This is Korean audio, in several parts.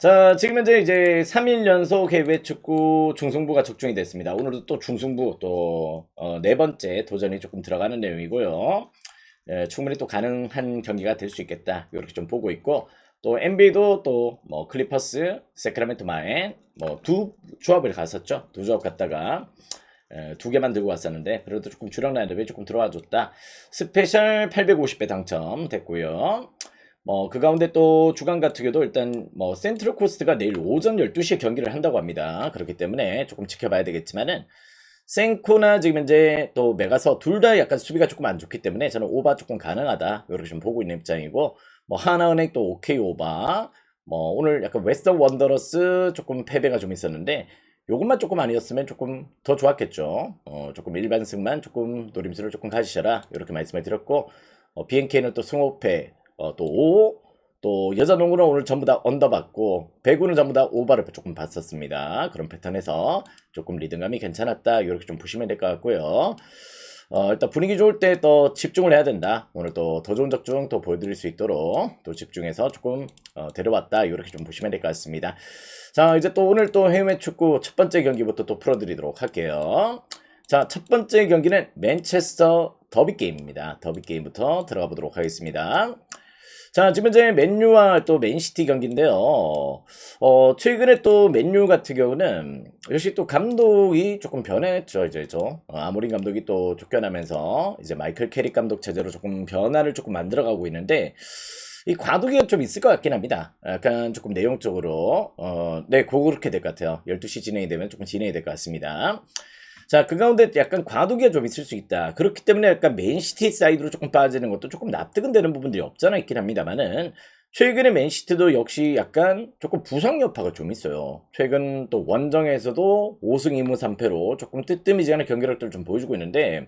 자, 지금 현재 이제 3일 연속 해외 축구 중승부가 적중이 됐습니다. 오늘도 또 중승부 또 네 번째 도전이 조금 들어가는 내용이고요. 충분히 또 가능한 경기가 될 수 있겠다. 이렇게 좀 보고 있고 또 NBA도 또 뭐 클리퍼스, 세크라멘토 마인 뭐 두 조합을 갔었죠. 두 조합 갔다가 두 개만 들고 왔었는데 그래도 조금 주력 라인업에 조금 들어와 줬다. 스페셜 850배 당첨됐고요. 뭐 그 가운데 또 주간 같은 경우도 일단 뭐 센트럴 코스트가 내일 오전 12시에 경기를 한다고 합니다. 그렇기 때문에 조금 지켜봐야 되겠지만은 생코나 지금 현재 또 메가서 둘 다 약간 수비가 조금 안 좋기 때문에 저는 오바 조금 가능하다 이렇게 좀 보고 있는 입장이고, 뭐 하나은행 또 오케이 오바, 뭐 오늘 약간 웨스턴 원더러스 조금 패배가 좀 있었는데 요것만 조금 아니었으면 조금 더 좋았겠죠. 조금 일반승만 조금 노림수를 조금 가지셔라 이렇게 말씀을 드렸고, BNK는 또 승호패 또 5, 또 여자 농구는 오늘 전부 다 언더 받고 배구는 전부 다 오버를 조금 봤었습니다. 그런 패턴에서 조금 리듬감이 괜찮았다 이렇게 좀 보시면 될 것 같고요. 일단 분위기 좋을 때 또 집중을 해야 된다. 오늘 또 더 좋은 적중 또 보여드릴 수 있도록 또 집중해서 조금 데려왔다 이렇게 좀 보시면 될 것 같습니다. 자, 이제 또 오늘 또 해외 축구 첫 번째 경기부터 또 풀어드리도록 할게요. 자, 첫 번째 경기는 맨체스터 더비 게임입니다. 더비 게임부터 들어가 보도록 하겠습니다. 자, 지금 현재 맨유와 또 맨시티 경기인데요. 최근에 또 맨유 같은 경우는 역시 또 감독이 조금 변했죠. 이제 아모린 감독이 또 쫓겨나면서 이제 마이클 캐릭 감독 체제로 조금 변화를 조금 만들어가고 있는데, 이 과도기가 좀 있을 것 같긴 합니다. 약간 조금 내용적으로 네, 그렇게 될 것 같아요. 12시 진행이 되면 조금 진행이 될 것 같습니다. 자, 그 가운데 약간 과도기가 좀 있을 수 있다. 그렇기 때문에 약간 맨시티 사이드로 조금 빠지는 것도 조금 납득은 되는 부분들이 없잖아 있긴 합니다만은, 최근에 맨시티도 역시 약간 조금 부상 여파가 좀 있어요. 최근 또 원정에서도 5승 2무 3패로 조금 뜨뜨미지근한 경기력들을 좀 보여주고 있는데,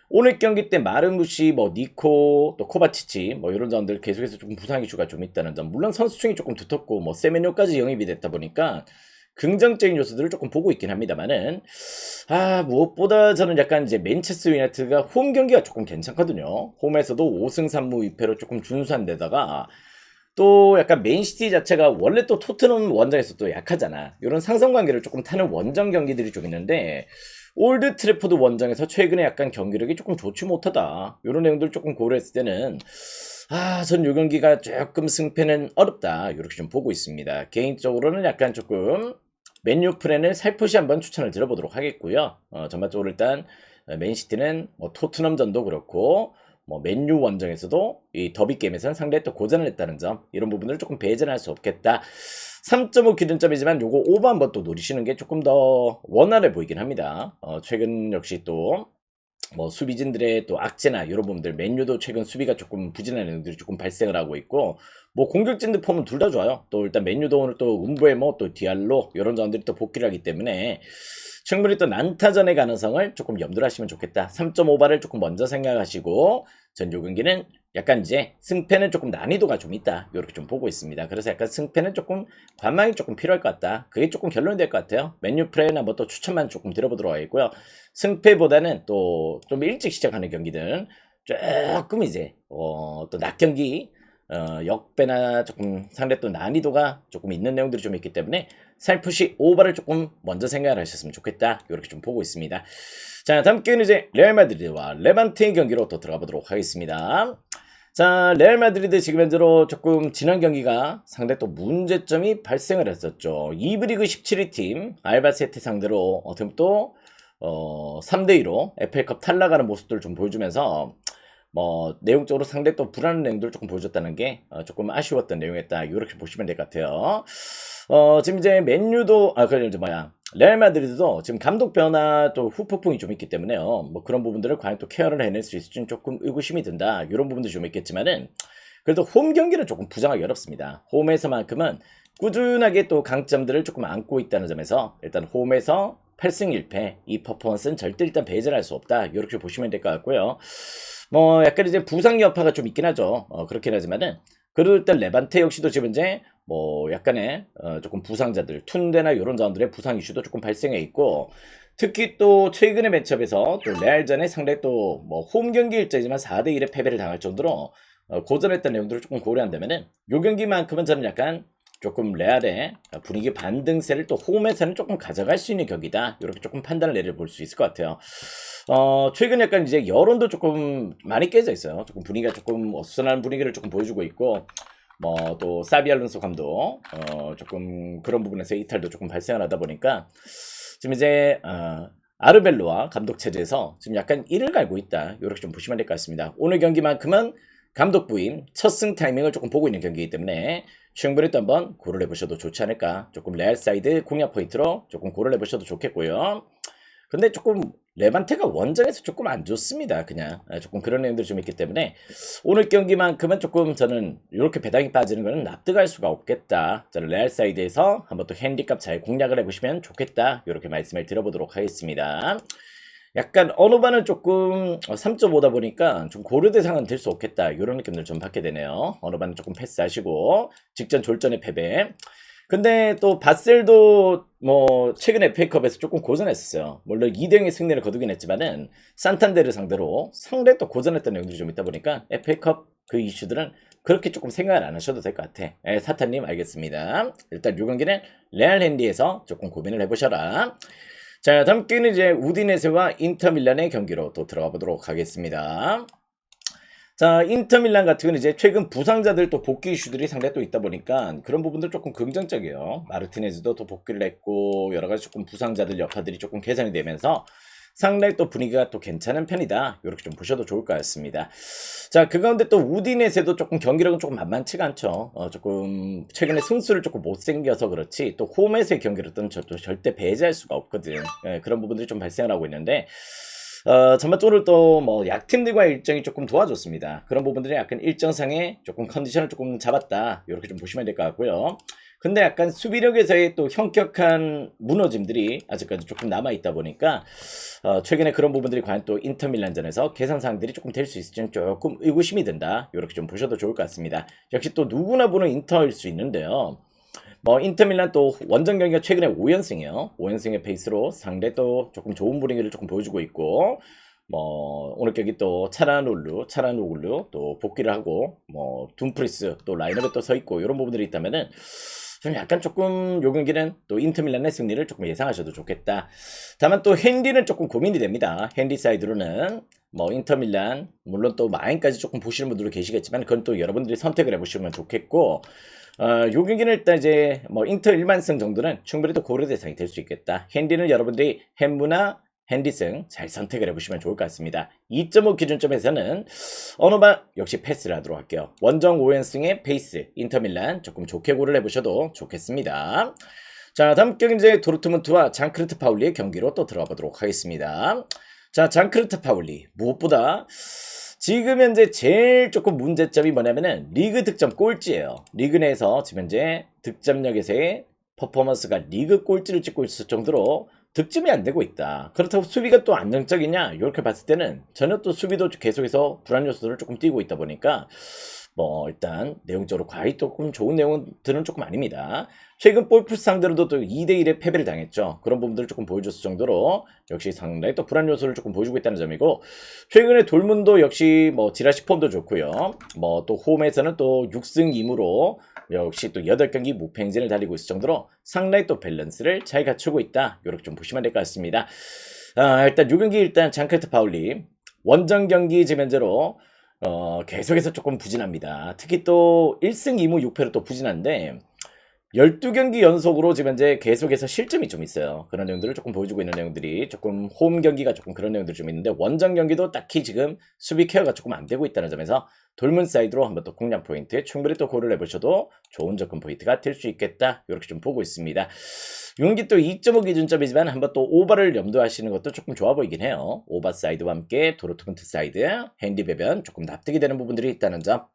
오늘 경기 때 마르무시, 뭐 니코, 또 코바치치 뭐 이런 점들 계속해서 조금 부상 이슈가 좀 있다는 점, 물론 선수층이 조금 두텁고 뭐 세메뇨까지 영입이 됐다 보니까 긍정적인 요소들을 조금 보고 있긴 합니다만은, 무엇보다 저는 약간 이제 맨체스터 유나이티드가 홈 경기가 조금 괜찮거든요. 홈에서도 5승 3무 2패로 조금 준수한 데다가 또 약간 맨시티 자체가 원래 또 토트넘 원정에서 또 약하잖아. 이런 상성관계를 조금 타는 원정 경기들이 좀 있는데, 올드 트래포드 원정에서 최근에 약간 경기력이 조금 좋지 못하다 이런 내용들 조금 고려했을 때는 전 요 경기가 조금 승패는 어렵다 이렇게 좀 보고 있습니다. 개인적으로는 약간 조금 맨유 프랜을 살포시 한번 추천을 드려보도록 하겠고요. 전반적으로 일단 맨시티는 뭐 토트넘전도 그렇고 뭐 맨유 원정에서도 이 더비 게임에서는 상대에 또 고전을 했다는 점, 이런 부분을 조금 배제할 수 없겠다. 3.5 기준점이지만 요거 오버 한번 또 노리시는 게 조금 더 원활해 보이긴 합니다. 최근 역시 또 뭐 수비진들의 또 악재나 이런 부분들, 맨유도 최근 수비가 조금 부진한 내용들이 조금 발생을 하고 있고, 뭐 공격진들 폼은 둘 다 좋아요. 또 일단 맨유도 오늘 또 음부에모 또 디알로 이런 자원들이 또 복귀를 하기 때문에 충분히 또 난타전의 가능성을 조금 염두를 하시면 좋겠다. 3.5발을 조금 먼저 생각하시고, 전조 경기는 약간 이제 승패는 조금 난이도가 좀 있다 이렇게 좀 보고 있습니다. 그래서 약간 승패는 조금 관망이 조금 필요할 것 같다. 그게 조금 결론이 될 것 같아요. 맨유 프레이나 뭐 또 추천만 조금 드려보도록 하겠고요. 승패보다는 또 좀 일찍 시작하는 경기들은 조금 이제 또 낮 경기 역배나 조금 상대 또 난이도가 조금 있는 내용들이 좀 있기 때문에 살풋이 오버를 조금 먼저 생각을 하셨으면 좋겠다 이렇게 좀 보고 있습니다. 자, 다음 경기는 이제 레알 마드리드와 레반테의 경기로 또 들어가 보도록 하겠습니다. 자, 레알 마드리드 지금 현재로 조금 지난 경기가 상대 또 문제점이 발생을 했었죠. 2부 리그 17위 팀 알바세테 상대로 어떻게 또 3대2로 FA컵 탈락하는 모습들을 좀 보여주면서 뭐 내용적으로 상대 또 불안한 내용들을 조금 보여줬다는 게 조금 아쉬웠던 내용이었다 이렇게 보시면 될 것 같아요. 지금 이제 맨유도 그래 이제 레알 마드리드도 지금 감독 변화 또 후폭풍이 좀 있기 때문에요. 뭐 그런 부분들을 과연 또 케어를 해낼 수 있을지는 조금 의구심이 든다 이런 부분도 좀 있겠지만은, 그래도 홈 경기는 조금 부정하기 어렵습니다. 홈에서만큼은 꾸준하게 또 강점들을 조금 안고 있다는 점에서 일단 홈에서 8승 1패 이 퍼포먼스는 절대 일단 배제를 할 수 없다 이렇게 보시면 될 것 같고요. 뭐 약간 이제 부상 여파가 좀 있긴 하죠. 그렇긴 하지만은 그래도 일단 레반테 역시도 지금 이제 뭐 약간의 조금 부상자들 툰데나 이런 자원들의 부상 이슈도 조금 발생해 있고, 특히 또 최근의 매첩에서 또 레알전에 상대 또 뭐 홈 경기 일정이지만 4대1의 패배를 당할 정도로 고전했던 내용들을 조금 고려한다면은 요 경기만큼은 저는 약간 조금 레알의 분위기 반등세를 또 홈에서는 조금 가져갈 수 있는 격이다. 이렇게 조금 판단을 내려볼 수 있을 것 같아요. 최근 약간 이제 여론도 조금 많이 깨져 있어요. 조금 분위기가 조금 어수선한 분위기를 조금 보여주고 있고, 뭐 또 사비 알론소 감독 조금 그런 부분에서 이탈도 조금 발생을 하다 보니까 지금 이제 아르벨로와 감독 체제에서 지금 약간 이를 갈고 있다. 이렇게 좀 보시면 될 것 같습니다. 오늘 경기만큼은 감독 부임 첫 승 타이밍을 조금 보고 있는 경기이기 때문에 충분히 또 한번 고려를 해보셔도 좋지 않을까. 조금 레알 사이드 공략 포인트로 조금 고려를 해보셔도 좋겠고요. 근데 조금 레반테가 원정에서 조금 안 좋습니다. 그냥 조금 그런 내용들이 좀 있기 때문에 오늘 경기만큼은 조금 저는 이렇게 배당이 빠지는 거는 납득할 수가 없겠다. 저는 레알 사이드에서 한번 또 핸디값 잘 공략을 해보시면 좋겠다. 이렇게 말씀을 드려보도록 하겠습니다. 약간 어느 반은 조금 3.5다 보니까 좀 고려 대상은 될 수 없겠다. 이런 느낌을 좀 받게 되네요. 어느 반은 조금 패스하시고 직전 졸전의 패배. 근데 또 바셀도 뭐 최근 FA컵에서 조금 고전했었어요. 물론 2대0의 승리를 거두긴 했지만은 산탄데르 상대로 상당히 또 고전했던 내용들이 좀 있다 보니까 FA컵 그 이슈들은 그렇게 조금 생각을 안 하셔도 될 것 같아. 사탄님 알겠습니다. 일단 요 경기는 레알 핸디에서 조금 고민을 해보셔라. 자, 다음 경기는 이제 우디네세와 인터밀란의 경기로 또 들어가 보도록 하겠습니다. 자, 인터밀란 같은 경우는 이제 최근 부상자들 또 복귀 이슈들이 상당히 또 있다 보니까 그런 부분들 조금 긍정적이에요. 마르티네즈도 또 복귀를 했고 여러 가지 조금 부상자들 여파들이 조금 개선이 되면서 상당히 또 분위기가 또 괜찮은 편이다. 이렇게 좀 보셔도 좋을 것 같습니다. 자, 그 가운데 또 우디네세도 조금 경기력은 조금 만만치가 않죠. 조금 최근에 승수를 조금 못생겨서 그렇지 또 홈에서의 경기를 또 절대 배제할 수가 없거든. 그런 부분들이 좀 발생을 하고 있는데 전반적으로 또 뭐 약팀들과의 일정이 조금 도와줬습니다. 그런 부분들이 약간 일정상의 조금 컨디션을 조금 잡았다. 이렇게 좀 보시면 될 것 같고요. 근데 약간 수비력에서의 또 현격한 무너짐들이 아직까지 조금 남아있다 보니까 최근에 그런 부분들이 과연 또 인터밀란전에서 개선사항들이 조금 될 수 있을지는 조금 의구심이 든다. 이렇게 좀 보셔도 좋을 것 같습니다. 역시 또 누구나 보는 인터일 수 있는데요. 뭐 인터밀란 또 원정 경기가 최근에 5연승이에요. 5연승의 페이스로 상대 또 조금 좋은 분위기를 조금 보여주고 있고 뭐 오늘 경기 또 차라노글루 또 복귀를 하고 뭐 둠프리스 또 라인업에 또 서 있고 이런 부분들이 있다면은 좀 약간 조금 요 경기는 또 인터밀란의 승리를 조금 예상하셔도 좋겠다. 다만 또 핸디는 조금 고민이 됩니다. 핸디 사이드로는 뭐 인터밀란 물론 또 마인까지 조금 보시는 분들도 계시겠지만 그건 또 여러분들이 선택을 해보시면 좋겠고 요 경기는 일단 이제 뭐 인터 일만승 정도는 충분히 또 고려 대상이 될 수 있겠다. 핸디는 여러분들이 햄무나 핸디승 잘 선택을 해보시면 좋을 것 같습니다. 2.5 기준점에서는 어느 반 역시 패스를 하도록 할게요. 원정 5연승의 페이스 인터밀란 조금 좋게 고려를 해보셔도 좋겠습니다. 자, 다음 경기 이제 도르트문트와 장크르트 파울리의 경기로 또 들어가 보도록 하겠습니다. 자, 장크르트 파울리 무엇보다 지금 현재 제일 조금 문제점이 뭐냐면은 리그 득점 꼴찌예요. 리그 내에서 지금 현재 득점력에서의 퍼포먼스가 리그 꼴찌를 찍고 있을 정도로 득점이 안 되고 있다. 그렇다고 수비가 또 안정적이냐? 이렇게 봤을 때는 전혀 또 수비도 계속해서 불안 요소들을 조금 띄고 있다 보니까 뭐 일단 내용적으로 과히 조금 좋은 내용들은 조금 아닙니다. 최근 볼프스 상대로도 또 2대1의 패배를 당했죠. 그런 부분들을 조금 보여줬을 정도로 역시 상당히 또 불안 요소를 조금 보여주고 있다는 점이고 최근에 돌문도 역시 뭐 지라시 폼도 좋고요. 뭐 또 홈에서는 또 6승 2무로 역시 또 8경기 무패 행진을 달리고 있을 정도로 상당히 또 밸런스를 잘 갖추고 있다. 이렇게 좀 보시면 될 것 같습니다. 일단 6경기 일단 장크르트 파울리 원정 경기 지금 현재로 계속해서 조금 부진합니다. 특히 또 1승 2무 6패로 또 부진한데 12경기 연속으로 지금 현재 계속해서 실점이 좀 있어요. 그런 내용들을 조금 보여주고 있는 내용들이 조금 홈 경기가 조금 그런 내용들이 좀 있는데 원정 경기도 딱히 지금 수비 케어가 조금 안 되고 있다는 점에서 돌문 사이드로 한번 또 공략 포인트 충분히 또 고려를 해보셔도 좋은 접근 포인트가 될 수 있겠다. 이렇게 좀 보고 있습니다. 용기 또 2.5 기준점이지만 한번 또 오버를 염두하시는 것도 조금 좋아 보이긴 해요. 오버 사이드와 함께 도르트문트 사이드 핸디 배변 조금 납득이 되는 부분들이 있다는 점.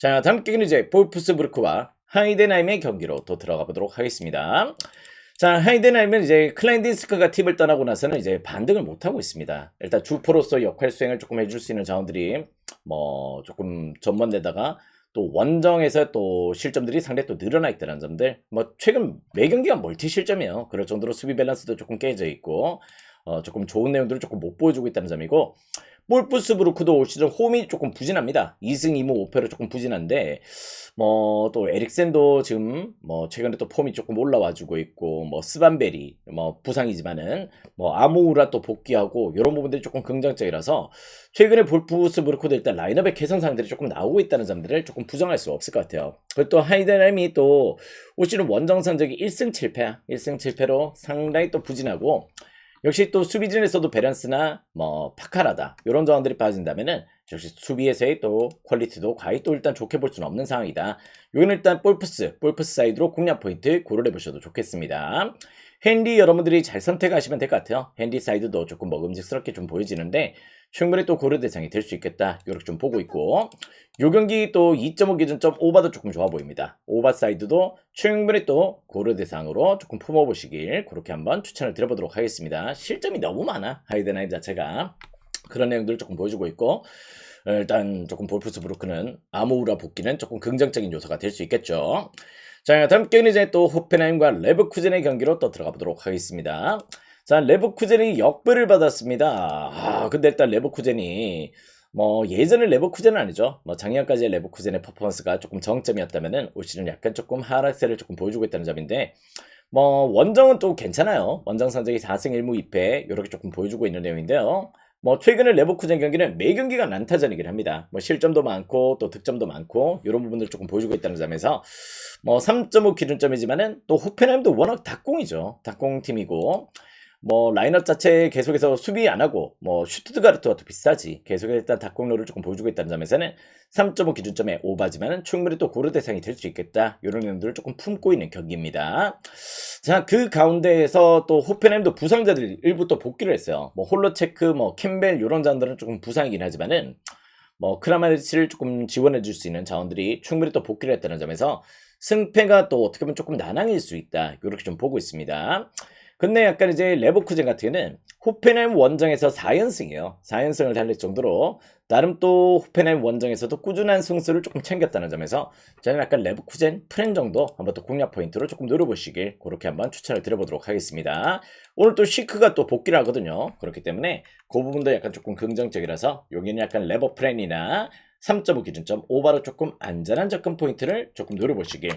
자, 다음 경기는 이제 볼프스부르크와 하이덴하임의 경기로 또 들어가 보도록 하겠습니다. 자, 하이덴하임은 이제 클라인디스크가 팀을 떠나고 나서는 이제 반등을 못하고 있습니다. 일단 주포로서 역할 수행을 조금 해줄 수 있는 자원들이 뭐 조금 전반되다가 또 원정에서 또 실점들이 상당히 또 늘어나 있다는 점들 뭐 최근 매 경기가 멀티 실점이에요. 그럴 정도로 수비 밸런스도 조금 깨져 있고 조금 좋은 내용들을 조금 못 보여주고 있다는 점이고, 볼프스부르크도 올 시즌 홈이 조금 부진합니다. 2승 2무 5패로 조금 부진한데, 뭐 또 에릭센도 지금 뭐 최근에 또 폼이 조금 올라와주고 있고, 뭐 스반베리 뭐 부상이지만은 뭐 아모우라 또 복귀하고 이런 부분들이 조금 긍정적이라서 최근에 볼프스부르크도 일단 라인업의 개선사항들이 조금 나오고 있다는 점들을 조금 부정할 수 없을 것 같아요. 그리고 또 하이덴햄이 또 올 시즌 원정 성적이 1승 7패야. 1승 7패로 상당히 또 부진하고, 역시 또 수비진에서도 베란스나 뭐 파카라다 이런 자원들이 빠진다면은 역시 수비에서의 또 퀄리티도 과히 또 일단 좋게 볼 수는 없는 상황이다. 여기는 일단 볼프스 사이드로 공략 포인트 고려해 보셔도 좋겠습니다. 핸디 여러분들이 잘 선택하시면 될 것 같아요. 핸디 사이드도 조금 먹음직스럽게 좀 보여지는데 충분히 또 고려 대상이 될 수 있겠다, 이렇게 좀 보고 있고, 요 경기 또 2.5 기준점 오바도 조금 좋아 보입니다. 오바 사이드도 충분히 또 고려 대상으로 조금 품어보시길 그렇게 한번 추천을 드려보도록 하겠습니다. 실점이 너무 많아, 하이덴하임 자체가. 그런 내용들을 조금 보여주고 있고, 일단 조금 볼프스부르크는 아모우라 복귀는 조금 긍정적인 요소가 될 수 있겠죠. 자, 다음 경기는 이제 또 호펜하임과 레버쿠젠의 경기로 또 들어가 보도록 하겠습니다. 자, 레버쿠젠이 역배를 받았습니다. 근데 일단 레버쿠젠이 뭐 예전의 레버쿠젠은 아니죠. 뭐 작년까지의 레버쿠젠의 퍼포먼스가 조금 정점이었다면은 올 시즌 약간 조금 하락세를 조금 보여주고 있다는 점인데, 뭐 원정은 또 괜찮아요. 원정 성적이 4승 1무 2패 이렇게 조금 보여주고 있는 내용인데요. 뭐 최근에 레버쿠젠 경기는 매 경기가 난타전이긴 합니다. 뭐 실점도 많고 또 득점도 많고 이런 부분들 조금 보여주고 있다는 점에서 뭐 3.5 기준점이지만은 또 호펜하임도 워낙 닭공이죠. 닭공 팀이고, 뭐 라인업 자체 계속해서 수비 안 하고 뭐 슈투트가르트와 또 비슷하지. 계속해서 일단 닭공로를 조금 보여주고 있다는 점에서는 3.5 기준점에 오바지만은 충분히 또 고려 대상이 될 수 있겠다, 이런 내용들을 조금 품고 있는 경기입니다. 자, 그 가운데에서 또 호펜하임도 부상자들이 일부 또 복귀를 했어요. 뭐 홀로체크, 뭐 캠벨 이런 자원들은 조금 부상이긴 하지만은 뭐 크라마리치를 조금 지원해 줄 수 있는 자원들이 충분히 또 복귀를 했다는 점에서 승패가 또 어떻게 보면 조금 나눠질 수 있다, 이렇게 좀 보고 있습니다. 근데 약간 이제 레버쿠젠 같은 경우는 호펜하임 원정에서 4연승이에요. 4연승을 달릴 정도로 나름 또 호펜하임 원정에서도 꾸준한 승수를 조금 챙겼다는 점에서 저는 약간 레버쿠젠 프렌 정도 한번 또 공략 포인트로 조금 노려보시길 그렇게 한번 추천을 드려보도록 하겠습니다. 오늘 또 시크가 또 복귀를 하거든요. 그렇기 때문에 그 부분도 약간 조금 긍정적이라서 여기는 약간 레버 프렌이나 3.5 기준점 오바로 조금 안전한 접근 포인트를 조금 노려보시길.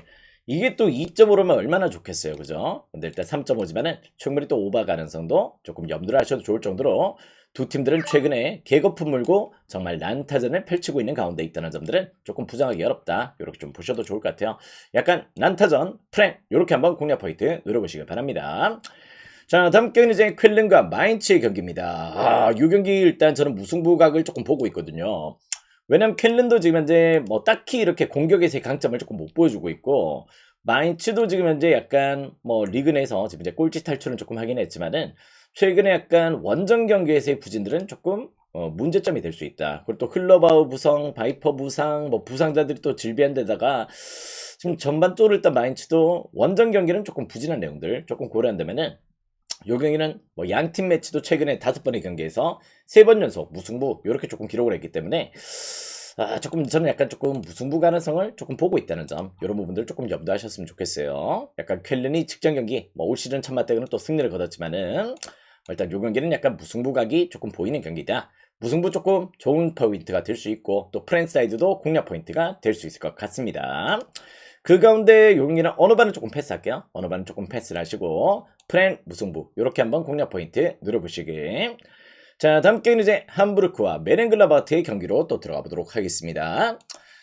이게 또 2.5로면 얼마나 좋겠어요, 그죠? 근데 일단 3.5지만은 충분히 또 오바 가능성도 조금 염두를 하셔도 좋을 정도로 두 팀들은 최근에 개거품 물고 정말 난타전을 펼치고 있는 가운데 있다는 점들은 조금 부정하기 어렵다, 이렇게 좀 보셔도 좋을 것 같아요. 약간 난타전 프랭 이렇게 한번 공략 포인트 노려보시길 바랍니다. 자, 다음 경기는 이제 쾰른과 마인츠의 경기입니다. 이 경기 일단 저는 무승부각을 조금 보고 있거든요. 왜냐면 쾰른도 지금 현재 뭐 딱히 이렇게 공격에서의 강점을 조금 못 보여주고 있고, 마인츠도 지금 현재 약간 뭐 리그 내에서 지금 이제 꼴찌 탈출은 조금 하긴 했지만은 최근에 약간 원정 경기에서의 부진들은 조금 문제점이 될 수 있다. 그리고 또 흘러바우 부상, 바이퍼 부상, 뭐 부상자들이 또 질비한 데다가 지금 전반적으로 일단 마인츠도 원정 경기는 조금 부진한 내용들 조금 고려한다면은 요 경기는 뭐 양팀 매치도 최근에 5번의 경기에서 3번 연속 무승부 이렇게 조금 기록을 했기 때문에 조금 저는 약간 조금 무승부 가능성을 조금 보고 있다는 점, 이런 부분들 조금 염두하셨으면 좋겠어요. 약간 쾰른이 직전 경기 뭐 올 시즌 첫맛대고는 또 승리를 거뒀지만은 일단 요 경기는 약간 무승부 각이 조금 보이는 경기다. 무승부 조금 좋은 포인트가 될 수 있고 또 프렌치 사이드도 공략 포인트가 될 수 있을 것 같습니다. 그 가운데 요 경기는 어느 반은 조금 패스할게요. 어느 반은 조금 패스를 하시고 프렌 무승부 이렇게 한번 공략 포인트 누려보시길. 자, 다음 경기는 이제 함부르크와 메렌글라바트의 경기로 또 들어가 보도록 하겠습니다.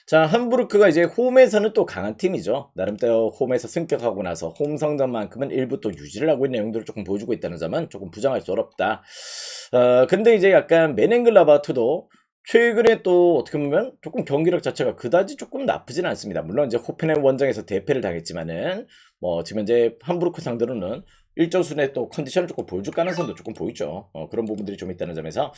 자, 함부르크가 이제 홈에서는 또 강한 팀이죠. 나름대로 홈에서 승격하고 나서 홈 성적만큼은 일부 또 유지를 하고 있는 내용들을 조금 보여주고 있다는 점은 조금 부정할 수 어렵다. 근데 이제 약간 메렌글라바트도 최근에 또 어떻게 보면 조금 경기력 자체가 그다지 조금 나쁘진 않습니다. 물론 이제 호펜하임 원정에서 대패를 당했지만은 뭐 지금 이제 함부르크 상대로는 일정순의 또 컨디션을 조금 보여줄 가능성도 조금 보이죠. 그런 부분들이 좀 있다는 점에서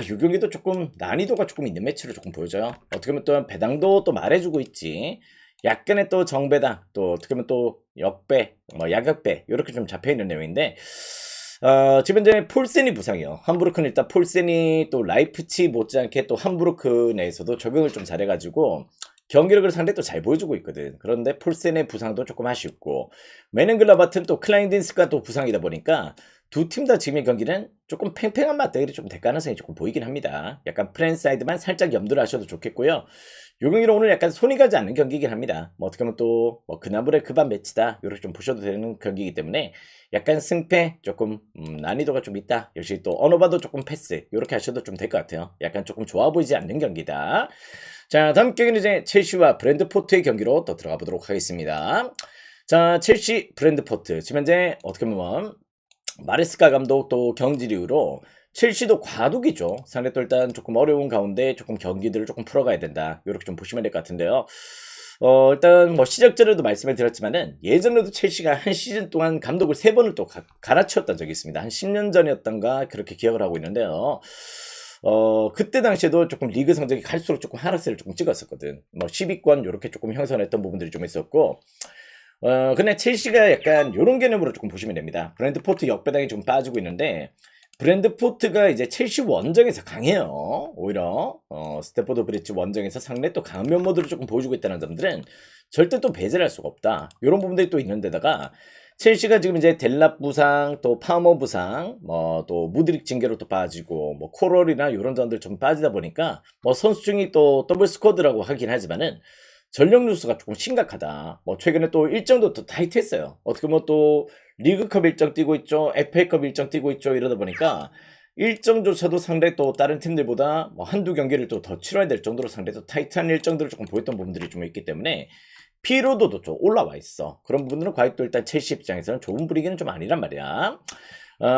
이 경기도 조금 난이도가 조금 있는 매치로 조금 보여져요. 어떻게 보면 또 배당도 또 말해주고 있지. 약간의 또 정배당, 또 어떻게 보면 또 역배, 뭐 야격배 이렇게 좀 잡혀있는 내용인데, 지금 이제 폴센이 부상이요. 함부르크는 일단 폴센이 또 라이프치 못지않게 또 함부르크 내에서도 적응을 좀 잘해가지고 경기력을 상당히 또 잘 보여주고 있거든. 그런데 폴센의 부상도 조금 아쉽고, 메넨글라바트는 또 클라인딘스가 또 부상이다 보니까 두 팀 다 지금의 경기는 조금 팽팽한 맞대결이 좀 될 가능성이 조금 보이긴 합니다. 약간 프렌 사이드만 살짝 염두를 하셔도 좋겠고요. 요 경기는 오늘 약간 손이 가지 않는 경기이긴 합니다. 뭐 어떻게 보면 또 뭐 그나물의 급한 매치다 이렇게 좀 보셔도 되는 경기이기 때문에 약간 승패 조금 난이도가 좀 있다. 역시 또 어느 봐도 조금 패스 이렇게 하셔도 좀 될 것 같아요. 약간 조금 좋아 보이지 않는 경기다. 자, 다음 경기는 이제 첼시와 브랜드포트의 경기로 또 들어가 보도록 하겠습니다. 자, 첼시 브랜드포트 지금 현재 어떻게 보면 마레스카 감독 또 경질 이후로 첼시도 과도기죠. 상대 또 일단 조금 어려운 가운데 조금 경기들을 조금 풀어가야 된다. 이렇게 좀 보시면 될 것 같은데요. 일단 뭐 시작전에도 말씀을 드렸지만은 예전에도 첼시가 한 시즌 동안 감독을 3번을 또 갈아치웠던 적이 있습니다. 한 10년 전이었던가 그렇게 기억을 하고 있는데요. 그때 당시에도 조금 리그 성적이 갈수록 조금 하락세를 조금 찍었었거든. 뭐 10위권 이렇게 조금 형성했던 부분들이 좀 있었고 근데 첼시가 약간 요런 개념으로 조금 보시면 됩니다. 브랜드포트 역배당이 좀 빠지고 있는데 브랜드포트가 이제 첼시 원정에서 강해요. 오히려 스태포드 브리지 원정에서 상대 또 강한 면모들을 조금 보여주고 있다는 점들은 절대 또 배제를 할 수가 없다. 이런 부분들이 또 있는 데다가 첼시가 지금 이제 델랍 부상, 또 파머 부상, 뭐 또 무드릭 징계로 또 빠지고 뭐 코럴이나 이런 점들 좀 빠지다 보니까 뭐 선수 중이 또 더블 스쿼드라고 하긴 하지만은 전력 누수가 조금 심각하다. 뭐 최근에 또 일정도 또 타이트했어요. 어떻게 보면 또 리그컵 일정 뛰고 있죠. FA컵 일정 뛰고 있죠. 이러다 보니까 일정조차도 상당히 또 다른 팀들보다 뭐 한두 경기를 또 더 치러야 될 정도로 상당히 또 타이트한 일정들을 조금 보였던 부분들이 좀 있기 때문에 피로도도 좀 올라와 있어. 그런 부분들은 과연 또 일단 첼시 입장에서는 좋은 분위기는 좀 아니란 말이야.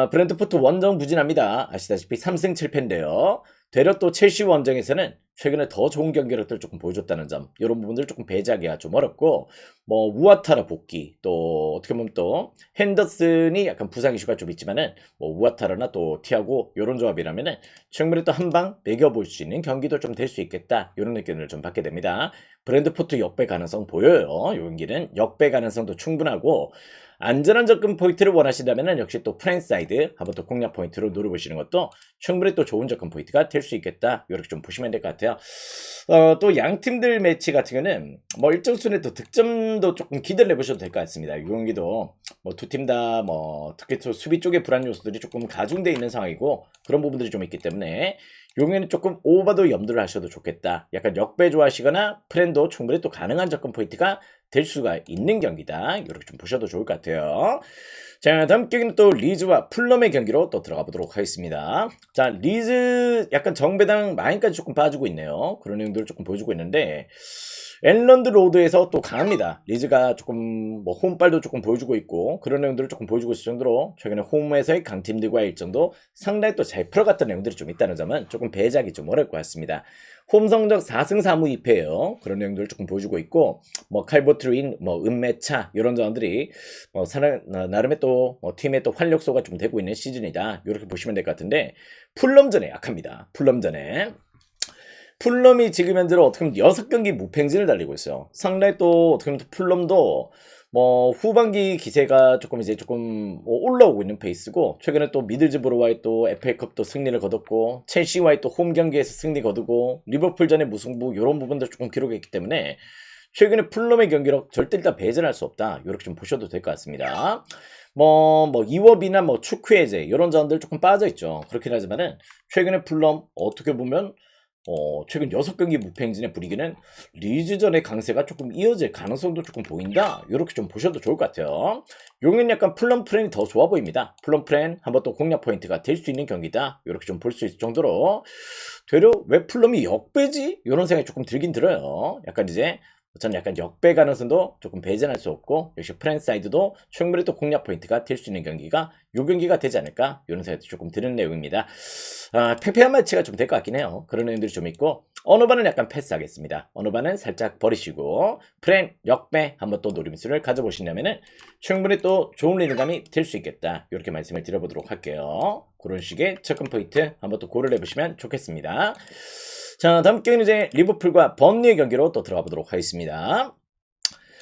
브랜트포트 원정 부진합니다. 아시다시피 3승 7패인데요. 되려 또 첼시 원정에서는 최근에 더 좋은 경기력들을 조금 보여줬다는 점, 이런 부분들을 조금 배제하기가 좀 어렵고, 뭐 우아타라 복귀, 또 어떻게 보면 또 핸더슨이 약간 부상 이슈가 좀 있지만은 뭐 우아타라나 또 티아고 이런 조합이라면은 충분히 또 한 방 매겨볼 수 있는 경기도 좀 될 수 있겠다, 이런 느낌을 좀 받게 됩니다. 브랜드포트 역배 가능성 보여요. 이 경기는 역배 가능성도 충분하고. 안전한 접근 포인트를 원하신다면 역시 또 프랜사이드 한번 또 공략 포인트로 노려보시는 것도 충분히 또 좋은 접근 포인트가 될 수 있겠다. 이렇게 좀 보시면 될 것 같아요. 또 양 팀들 매치 같은 경우는 뭐 일정 순에 또 득점도 조금 기대를 해보셔도 될 것 같습니다. 이 경기도 뭐 두 팀 다 뭐 특히 또 수비 쪽의 불안 요소들이 조금 가중되어 있는 상황이고 그런 부분들이 좀 있기 때문에 용에는 조금 오버도 염두를 하셔도 좋겠다. 약간 역배 좋아하시거나 프렌도 충분히 또 가능한 접근 포인트가 될 수가 있는 경기다. 이렇게 좀 보셔도 좋을 것 같아요. 자, 다음 경기는 또 리즈와 풀럼의 경기로 또 들어가 보도록 하겠습니다. 자, 리즈 약간 정배당 마인까지 조금 빠지고 있네요. 그런 내용들을 조금 보여주고 있는데 앨런드 로드에서 또 강합니다. 리즈가 조금 뭐 홈빨도 조금 보여주고 있고 그런 내용들을 조금 보여주고 있을 정도로 최근에 홈에서의 강팀들과의 일정도 상당히 또 잘 풀어갔던 내용들이 좀 있다는 점은 조금 배제하기 좀 어려울 것 같습니다. 홈 성적 4승 4무 2패예요. 그런 내용들을 조금 보여주고 있고 뭐 칼버트린, 뭐 은매차 이런 점들이 뭐 나름의 또뭐 팀의 또 활력소가 좀 되고 있는 시즌이다. 이렇게 보시면 될 것 같은데 풀럼전에 약합니다. 풀럼전에. 풀럼이 지금 현재로 어떻게 보면 6경기 무패행진을 달리고 있어요. 상당히 또 어떻게 보면 풀럼도 뭐 후반기 기세가 조금 이제 조금 뭐 올라오고 있는 페이스고 최근에 또 미들즈브로와의 또 FA컵도 승리를 거뒀고 첼시와의 또 홈 경기에서 승리 거두고 리버풀전의 무승부 이런 부분도 조금 기록했기 때문에 최근에 풀럼의 경기력 절대 일단 배제를 할 수 없다. 이렇게 좀 보셔도 될 것 같습니다. 뭐 이워비나 뭐 추크해제 이런 점들 조금 빠져 있죠. 그렇긴 하지만은 최근에 풀럼 어떻게 보면 최근 6경기 무패행진의 분위기는 리즈전의 강세가 조금 이어질 가능성도 조금 보인다. 이렇게 좀 보셔도 좋을 것 같아요. 용은 약간 플럼 프렌이 더 좋아 보입니다. 플럼 프렌 한번 또 공략 포인트가 될 수 있는 경기다. 이렇게 좀 볼 수 있을 정도로 되려 왜 플럼이 역배지? 이런 생각이 조금 들긴 들어요. 약간 이제 저는 약간 역배 가능성도 조금 배제할 수 없고 역시 프렌 사이드도 충분히 또 공략 포인트가 될 수 있는 경기가 요 경기가 되지 않을까 이런 생각이 조금 드는 내용입니다. 팽팽한 매치가 좀 될 것 같긴 해요. 그런 내용들이 좀 있고 어느 반은 약간 패스하겠습니다. 어느 반은 살짝 버리시고 프렌 역배 한번 또 노림수를 가져보신다면은 충분히 또 좋은 리듬감이 될 수 있겠다. 이렇게 말씀을 드려보도록 할게요. 그런 식의 접근 포인트 한번 또 고려를 해보시면 좋겠습니다. 자, 다음 경기는 이제 리버풀과 번리의 경기로 또 들어가 보도록 하겠습니다.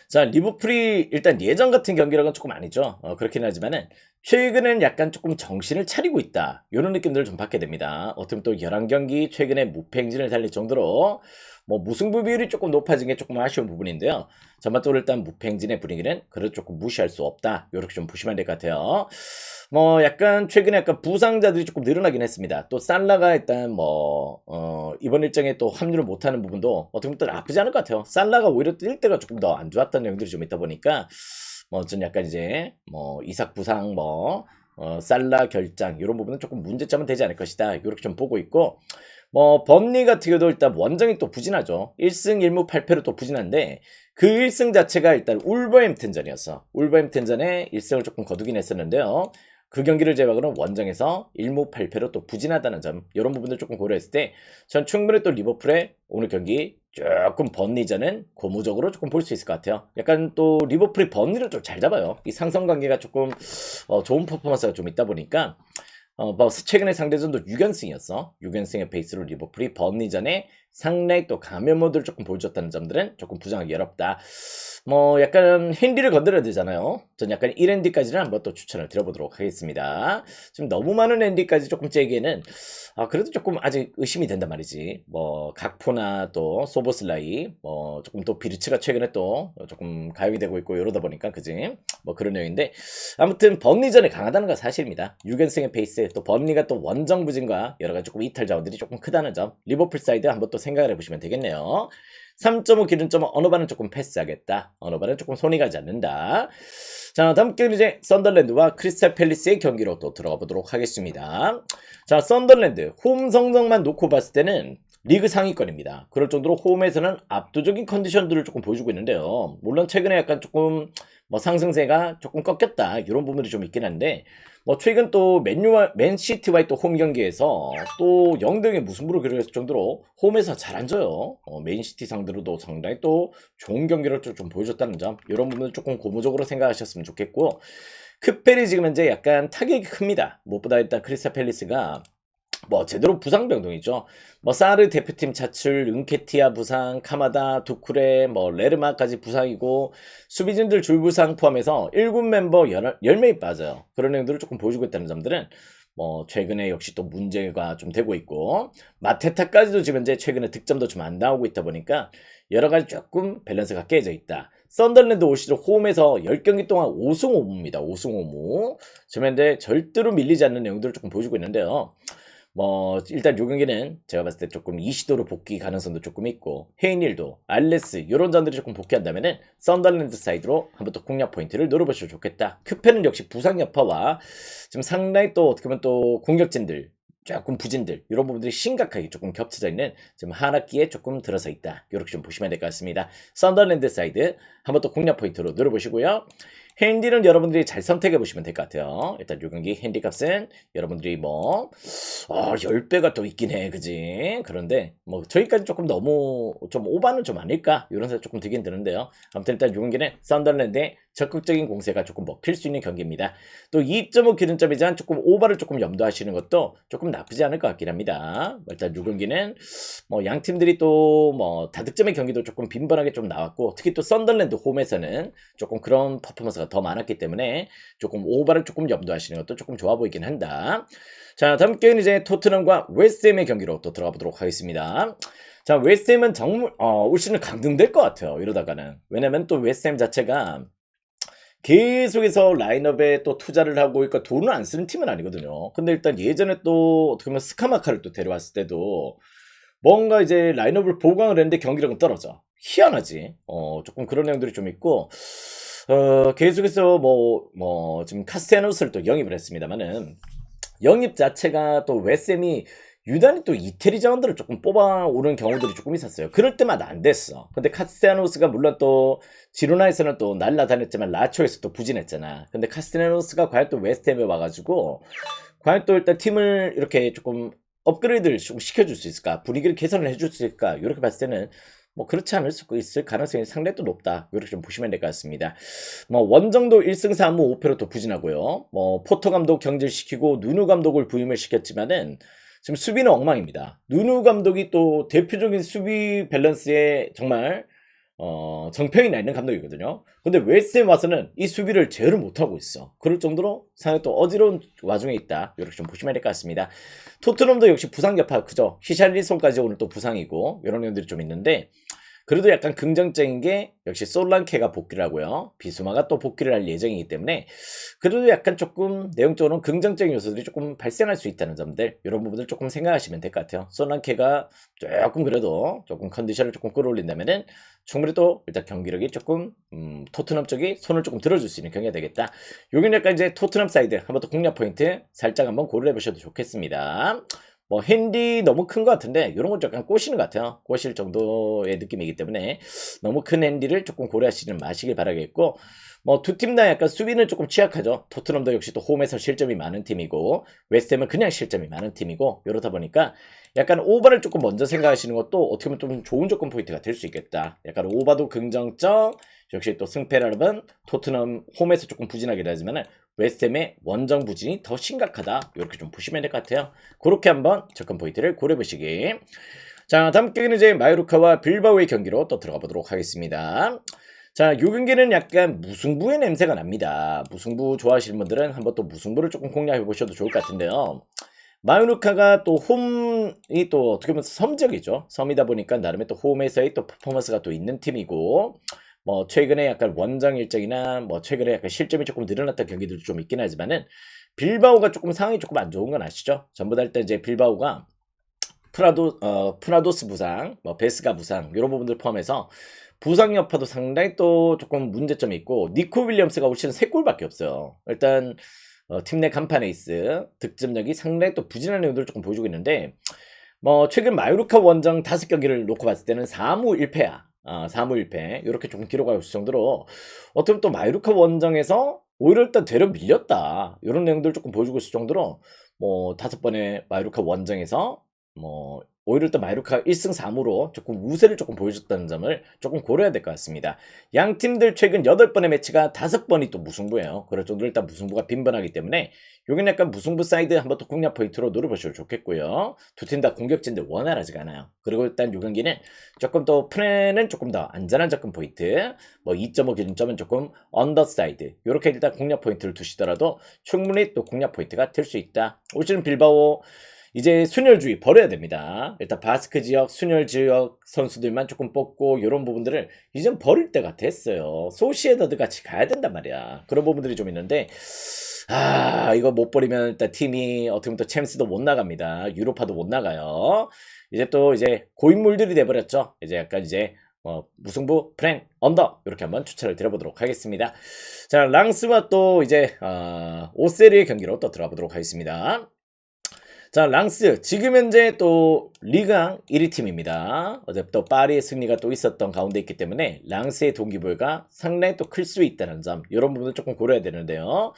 자, 리버풀이 일단 예전 같은 경기력은 조금 아니죠. 그렇긴 하지만은 최근엔 약간 조금 정신을 차리고 있다. 이런 느낌들을 좀 받게 됩니다. 어떻게 보면 또 11경기 최근에 무패행진을 달릴 정도로 뭐 무승부 비율이 조금 높아진 게 조금 아쉬운 부분인데요. 전반적으로 일단 무패행진의 분위기는 그래도 조금 무시할 수 없다. 이렇게 좀 보시면 될 것 같아요. 뭐 약간 최근에 약간 부상자들이 조금 늘어나긴 했습니다. 또 살라가 일단 뭐 이번 일정에 또 합류를 못하는 부분도 어떻게 보면 또 나쁘지 않을 것 같아요. 살라가 오히려 뛸 때가 조금 더 안 좋았던 내용들이 좀 있다 보니까 뭐 전 약간 이제 뭐 이삭 부상 뭐 살라 결장 이런 부분은 조금 문제점은 되지 않을 것이다. 이렇게 좀 보고 있고 뭐 범리 같은 경우도 일단 원정이 또 부진하죠. 1승 1무 8패로 또 부진한데 그 1승 자체가 일단 울버햄튼전이었어. 울버햄튼전에 1승을 조금 거두긴 했었는데요. 그 경기를 제외하고는 원정에서 1무 8패로 또 부진하다는 점 이런 부분들 조금 고려했을 때 전 충분히 또 리버풀의 오늘 경기 조금 번리전은 고무적으로 조금 볼 수 있을 것 같아요. 약간 또 리버풀이 번리를 좀 잘 잡아요. 이 상성관계가 조금 좋은 퍼포먼스가 좀 있다 보니까 뭐 최근에 상대전도 6연승이었어. 6연승의 페이스로 리버풀이 번리전에 상당히 또 가면 모드를 조금 보여줬다는 점들은 조금 부정하기 어렵다. 뭐 약간 핸디를 건드려야 되잖아요. 전 약간 1핸디까지는 한번 또 추천을 드려보도록 하겠습니다. 지금 너무 많은 핸디까지 조금 째기에는 그래도 조금 아직 의심이 된단 말이지. 뭐 각포나 또 소보슬라이 뭐 조금 또 비르츠가 최근에 또 조금 가용이 되고 있고 이러다 보니까 그지? 뭐 그런 내용인데 아무튼 번리전에 강하다는 건 사실입니다. 6연승의 페이스 또 번리가 또 원정 부진과 여러 가지 조금 이탈 자원들이 조금 크다는 점 리버풀 사이드 한번 또 생각을 해보시면 되겠네요. 3.5 기준점은 어느 반은 조금 패스하겠다. 어느 반은 조금 손이 가지 않는다. 자, 다음 경기는 이제 썬더랜드와 크리스탈 팰리스의 경기로 또 들어가 보도록 하겠습니다. 자, 썬더랜드 홈 성적만 놓고 봤을 때는 리그 상위권입니다. 그럴 정도로 홈에서는 압도적인 컨디션들을 조금 보여주고 있는데요. 물론 최근에 약간 조금 뭐 상승세가 조금 꺾였다 이런 부분들이 좀 있긴 한데 뭐 최근 또 맨시티와의 또 홈 경기에서 또 0대0의 무승부를 기록했을 정도로 홈에서 잘 안 져요. 맨시티 상대로도 상당히 또 좋은 경기를 좀 보여줬다는 점 이런 부분을 조금 고무적으로 생각하셨으면 좋겠고 크펠이 지금 현재 약간 타격이 큽니다. 무엇보다 일단 크리스탈 팰리스가 뭐 제대로 부상 병동이죠. 뭐 사르 대표팀 차출, 은케티아 부상, 카마다, 두쿠레, 뭐 레르마까지 부상이고 수비진들 줄부상 포함해서 1군 멤버 10명이 빠져요. 그런 내용들을 조금 보여주고 있다는 점들은 뭐 최근에 역시 또 문제가 좀 되고 있고 마테타까지도 지금 이제 최근에 득점도 좀 안 나오고 있다 보니까 여러 가지 조금 밸런스가 깨져 있다. 썬더랜드 올 시즌 홈에서 10경기 동안 5승 5무입니다. 5승 5무. 지금 현재 절대로 밀리지 않는 내용들을 조금 보여주고 있는데요. 뭐 일단 요 경기는 제가 봤을 때 조금 이시도로 복귀 가능성도 조금 있고 헤이닐도 알레스 이런 점들이 조금 복귀한다면은 썬더랜드 사이드로 한번 또 공략 포인트를 노려보시면 좋겠다. 크페는 역시 부상 여파와 지금 상당히 또 어떻게 보면 또 공격진들 조금 부진들 이런 부분들이 심각하게 조금 겹쳐져 있는 지금 한 학기에 조금 들어서 있다. 이렇게 좀 보시면 될 것 같습니다. 썬더랜드 사이드 한번 또 공략 포인트로 노려보시고요. 핸디는 여러분들이 잘 선택해 보시면 될 것 같아요. 일단 요 경기 핸디 값은 여러분들이 뭐 10배가 또 있긴 해. 그지? 그런데 뭐 저희까지 조금 너무 좀 오바는 좀 아닐까? 이런 생각 조금 들긴 드는데요. 아무튼 일단 요 경기는 썬더랜드의 적극적인 공세가 조금 먹힐 수 있는 경기입니다. 또 2.5 기준점이지만 조금 오버를 조금 염두하시는 것도 조금 나쁘지 않을 것 같긴 합니다. 일단 요 경기는 뭐 양 팀들이 또 뭐 다득점의 경기도 조금 빈번하게 좀 나왔고 특히 또 썬더랜드 홈에서는 조금 그런 퍼포먼스가 더 많았기 때문에 조금 오버를 조금 염두하시는 것도 조금 좋아 보이긴 한다. 자, 다음 경기는 이제 토트넘과 웨스트햄의 경기로 또 들어가 보도록 하겠습니다. 자, 웨스트햄은 정말 올 시즌 강등될 것 같아요. 이러다가는. 왜냐면 또 웨스트햄 자체가 계속해서 라인업에 또 투자를 하고 그러니까 돈을 안 쓰는 팀은 아니거든요. 근데 일단 예전에 또 어떻게 보면 스카마카를 또 데려왔을 때도 뭔가 이제 라인업을 보강을 했는데 경기력은 떨어져. 희한하지. 조금 그런 내용들이 좀 있고 계속해서 지금 카스테노스를 또 영입을 했습니다만은 영입 자체가 또 웨스햄이 유난히 또 이태리 자원들을 조금 뽑아오는 경우들이 조금 있었어요. 그럴 때마다 안 됐어. 근데 카스테노스가 물론 또 지로나에서는 또 날라다녔지만 라초에서 또 부진했잖아. 근데 카스테노스가 과연 또 웨스트햄에 와가지고 과연 또 일단 팀을 이렇게 조금 업그레이드를 좀 시켜줄 수 있을까? 분위기를 개선을 해줄 수 있을까? 이렇게 봤을 때는 뭐 그렇지 않을 수 있을 가능성이 상당히 또 높다. 이렇게 좀 보시면 될 것 같습니다. 뭐 원정도 1승 4무 5패로 또 부진하고요. 뭐 포터 감독 경질시키고 누누 감독을 부임을 시켰지만은 지금 수비는 엉망입니다. 누누 감독이 또 대표적인 수비 밸런스에 정말 정평이 나 있는 감독이거든요. 근데 웨스트햄 와서는 이 수비를 제어를 못하고 있어. 그럴 정도로 상당히 또 어지러운 와중에 있다. 이렇게 좀 보시면 될 것 같습니다. 토트넘도 역시 부상 여파 크죠. 히샬리송까지 오늘 또 부상이고 이런 내용들이 좀 있는데 그래도 약간 긍정적인 게 역시 솔랑케가 복귀를 하고요. 비수마가 또 복귀를 할 예정이기 때문에 그래도 약간 조금 내용적으로는 긍정적인 요소들이 조금 발생할 수 있다는 점들 이런 부분들 조금 생각하시면 될 것 같아요. 솔랑케가 조금 그래도 조금 컨디션을 조금 끌어올린다면은 충분히 또 일단 경기력이 조금 토트넘 쪽이 손을 조금 들어줄 수 있는 경기가 되겠다. 여기는 약간 이제 토트넘 사이드 한번 또 공략 포인트 살짝 한번 고려해 보셔도 좋겠습니다. 뭐 핸디 너무 큰 것 같은데 이런 건 약간 꼬시는 것 같아요. 꼬실 정도의 느낌이기 때문에 너무 큰 핸디를 조금 고려하시는 마시길 바라겠고 뭐 두 팀 다 약간 수비는 조금 취약하죠. 토트넘도 역시 또 홈에서 실점이 많은 팀이고 웨스트햄은 그냥 실점이 많은 팀이고 이렇다 보니까 약간 오버를 조금 먼저 생각하시는 것도 어떻게 보면 좀 좋은 조건 포인트가 될 수 있겠다. 약간 오버도 긍정적 역시 또 승패라면 토트넘 홈에서 조금 부진하게 되지만 웨스트햄의 원정 부진이 더 심각하다. 이렇게 좀 보시면 될 것 같아요. 그렇게 한번 접근 포인트를 고려해 보시기. 자, 다음 경기는 이제 마요르카와 빌바오의 경기로 또 들어가 보도록 하겠습니다. 자, 요 경기는 약간 무승부의 냄새가 납니다. 무승부 좋아하시는 분들은 한번 또 무승부를 조금 공략해 보셔도 좋을 것 같은데요. 마요르카가 또 홈이 또 어떻게 보면 섬적이죠. 섬이다 보니까 나름의 또 홈에서의 또 퍼포먼스가 또 있는 팀이고 뭐 최근에 약간 원정 일정이나 뭐 최근에 약간 실점이 조금 늘어났던 경기들도 좀 있긴 하지만은 빌바오가 조금 상황이 조금 안 좋은 건 아시죠? 전부 다 일단 이제 빌바오가 프라도스 부상, 뭐 베스가 부상 이런 부분들 포함해서 부상 여파도 상당히 또 조금 문제점이 있고 니코 윌리엄스가 올 시즌 3골밖에 없어요. 일단 팀 내 간판 에이스 득점력이 상당히 또 부진한 내용들을 조금 보여주고 있는데 뭐 최근 마요르카 원정 5경기를 놓고 봤을 때는 4무 1패야. 4무 1패 이렇게 조금 기록하고 있을 정도로 어떻게 보면 또 마요르카 원정에서 오히려 일단 되려 밀렸다. 이런 내용들을 조금 보여주고 있을 정도로 뭐 5번의 마요르카 원정에서 뭐 오히려 또 마요르카 1승 3무로 조금 우세를 조금 보여줬다는 점을 조금 고려해야 될 것 같습니다. 양 팀들 최근 8번의 매치가 5번이 또 무승부예요. 그럴 정도로 일단 무승부가 빈번하기 때문에 여기는 약간 무승부 사이드 한번 또 공략 포인트로 노려보셔도 좋겠고요. 두 팀 다 공격진들 원활하지가 않아요. 그리고 일단 요 경기는 조금 더 플랜은 조금 더 안전한 접근 포인트 뭐 2.5 기준점은 조금 언더사이드 이렇게 일단 공략 포인트를 두시더라도 충분히 또 공략 포인트가 될 수 있다. 올 시즌 빌바오 이제 순혈주의 버려야 됩니다. 일단 바스크 지역, 순혈 지역 선수들만 조금 뽑고 이런 부분들을 이젠 버릴 때가 됐어요. 소시에다드 같이 가야 된단 말이야. 그런 부분들이 좀 있는데 이거 못 버리면 일단 팀이 어떻게 보면 또 챔스도 못 나갑니다. 유로파도 못 나가요. 이제 또 이제 고인물들이 돼버렸죠. 이제 약간 이제 무승부, 프랭, 언더 이렇게 한번 추천을 드려보도록 하겠습니다. 자, 랑스와 또 이제 오세르의 경기로 또 들어가보도록 하겠습니다. 자, 랑스 지금 현재 또 리강 1위 팀입니다. 어제 또 파리의 승리가 또 있었던 가운데 있기 때문에 랑스의 동기부여가 상당히 또 클 수 있다는 점 이런 부분을 조금 고려해야 되는데요.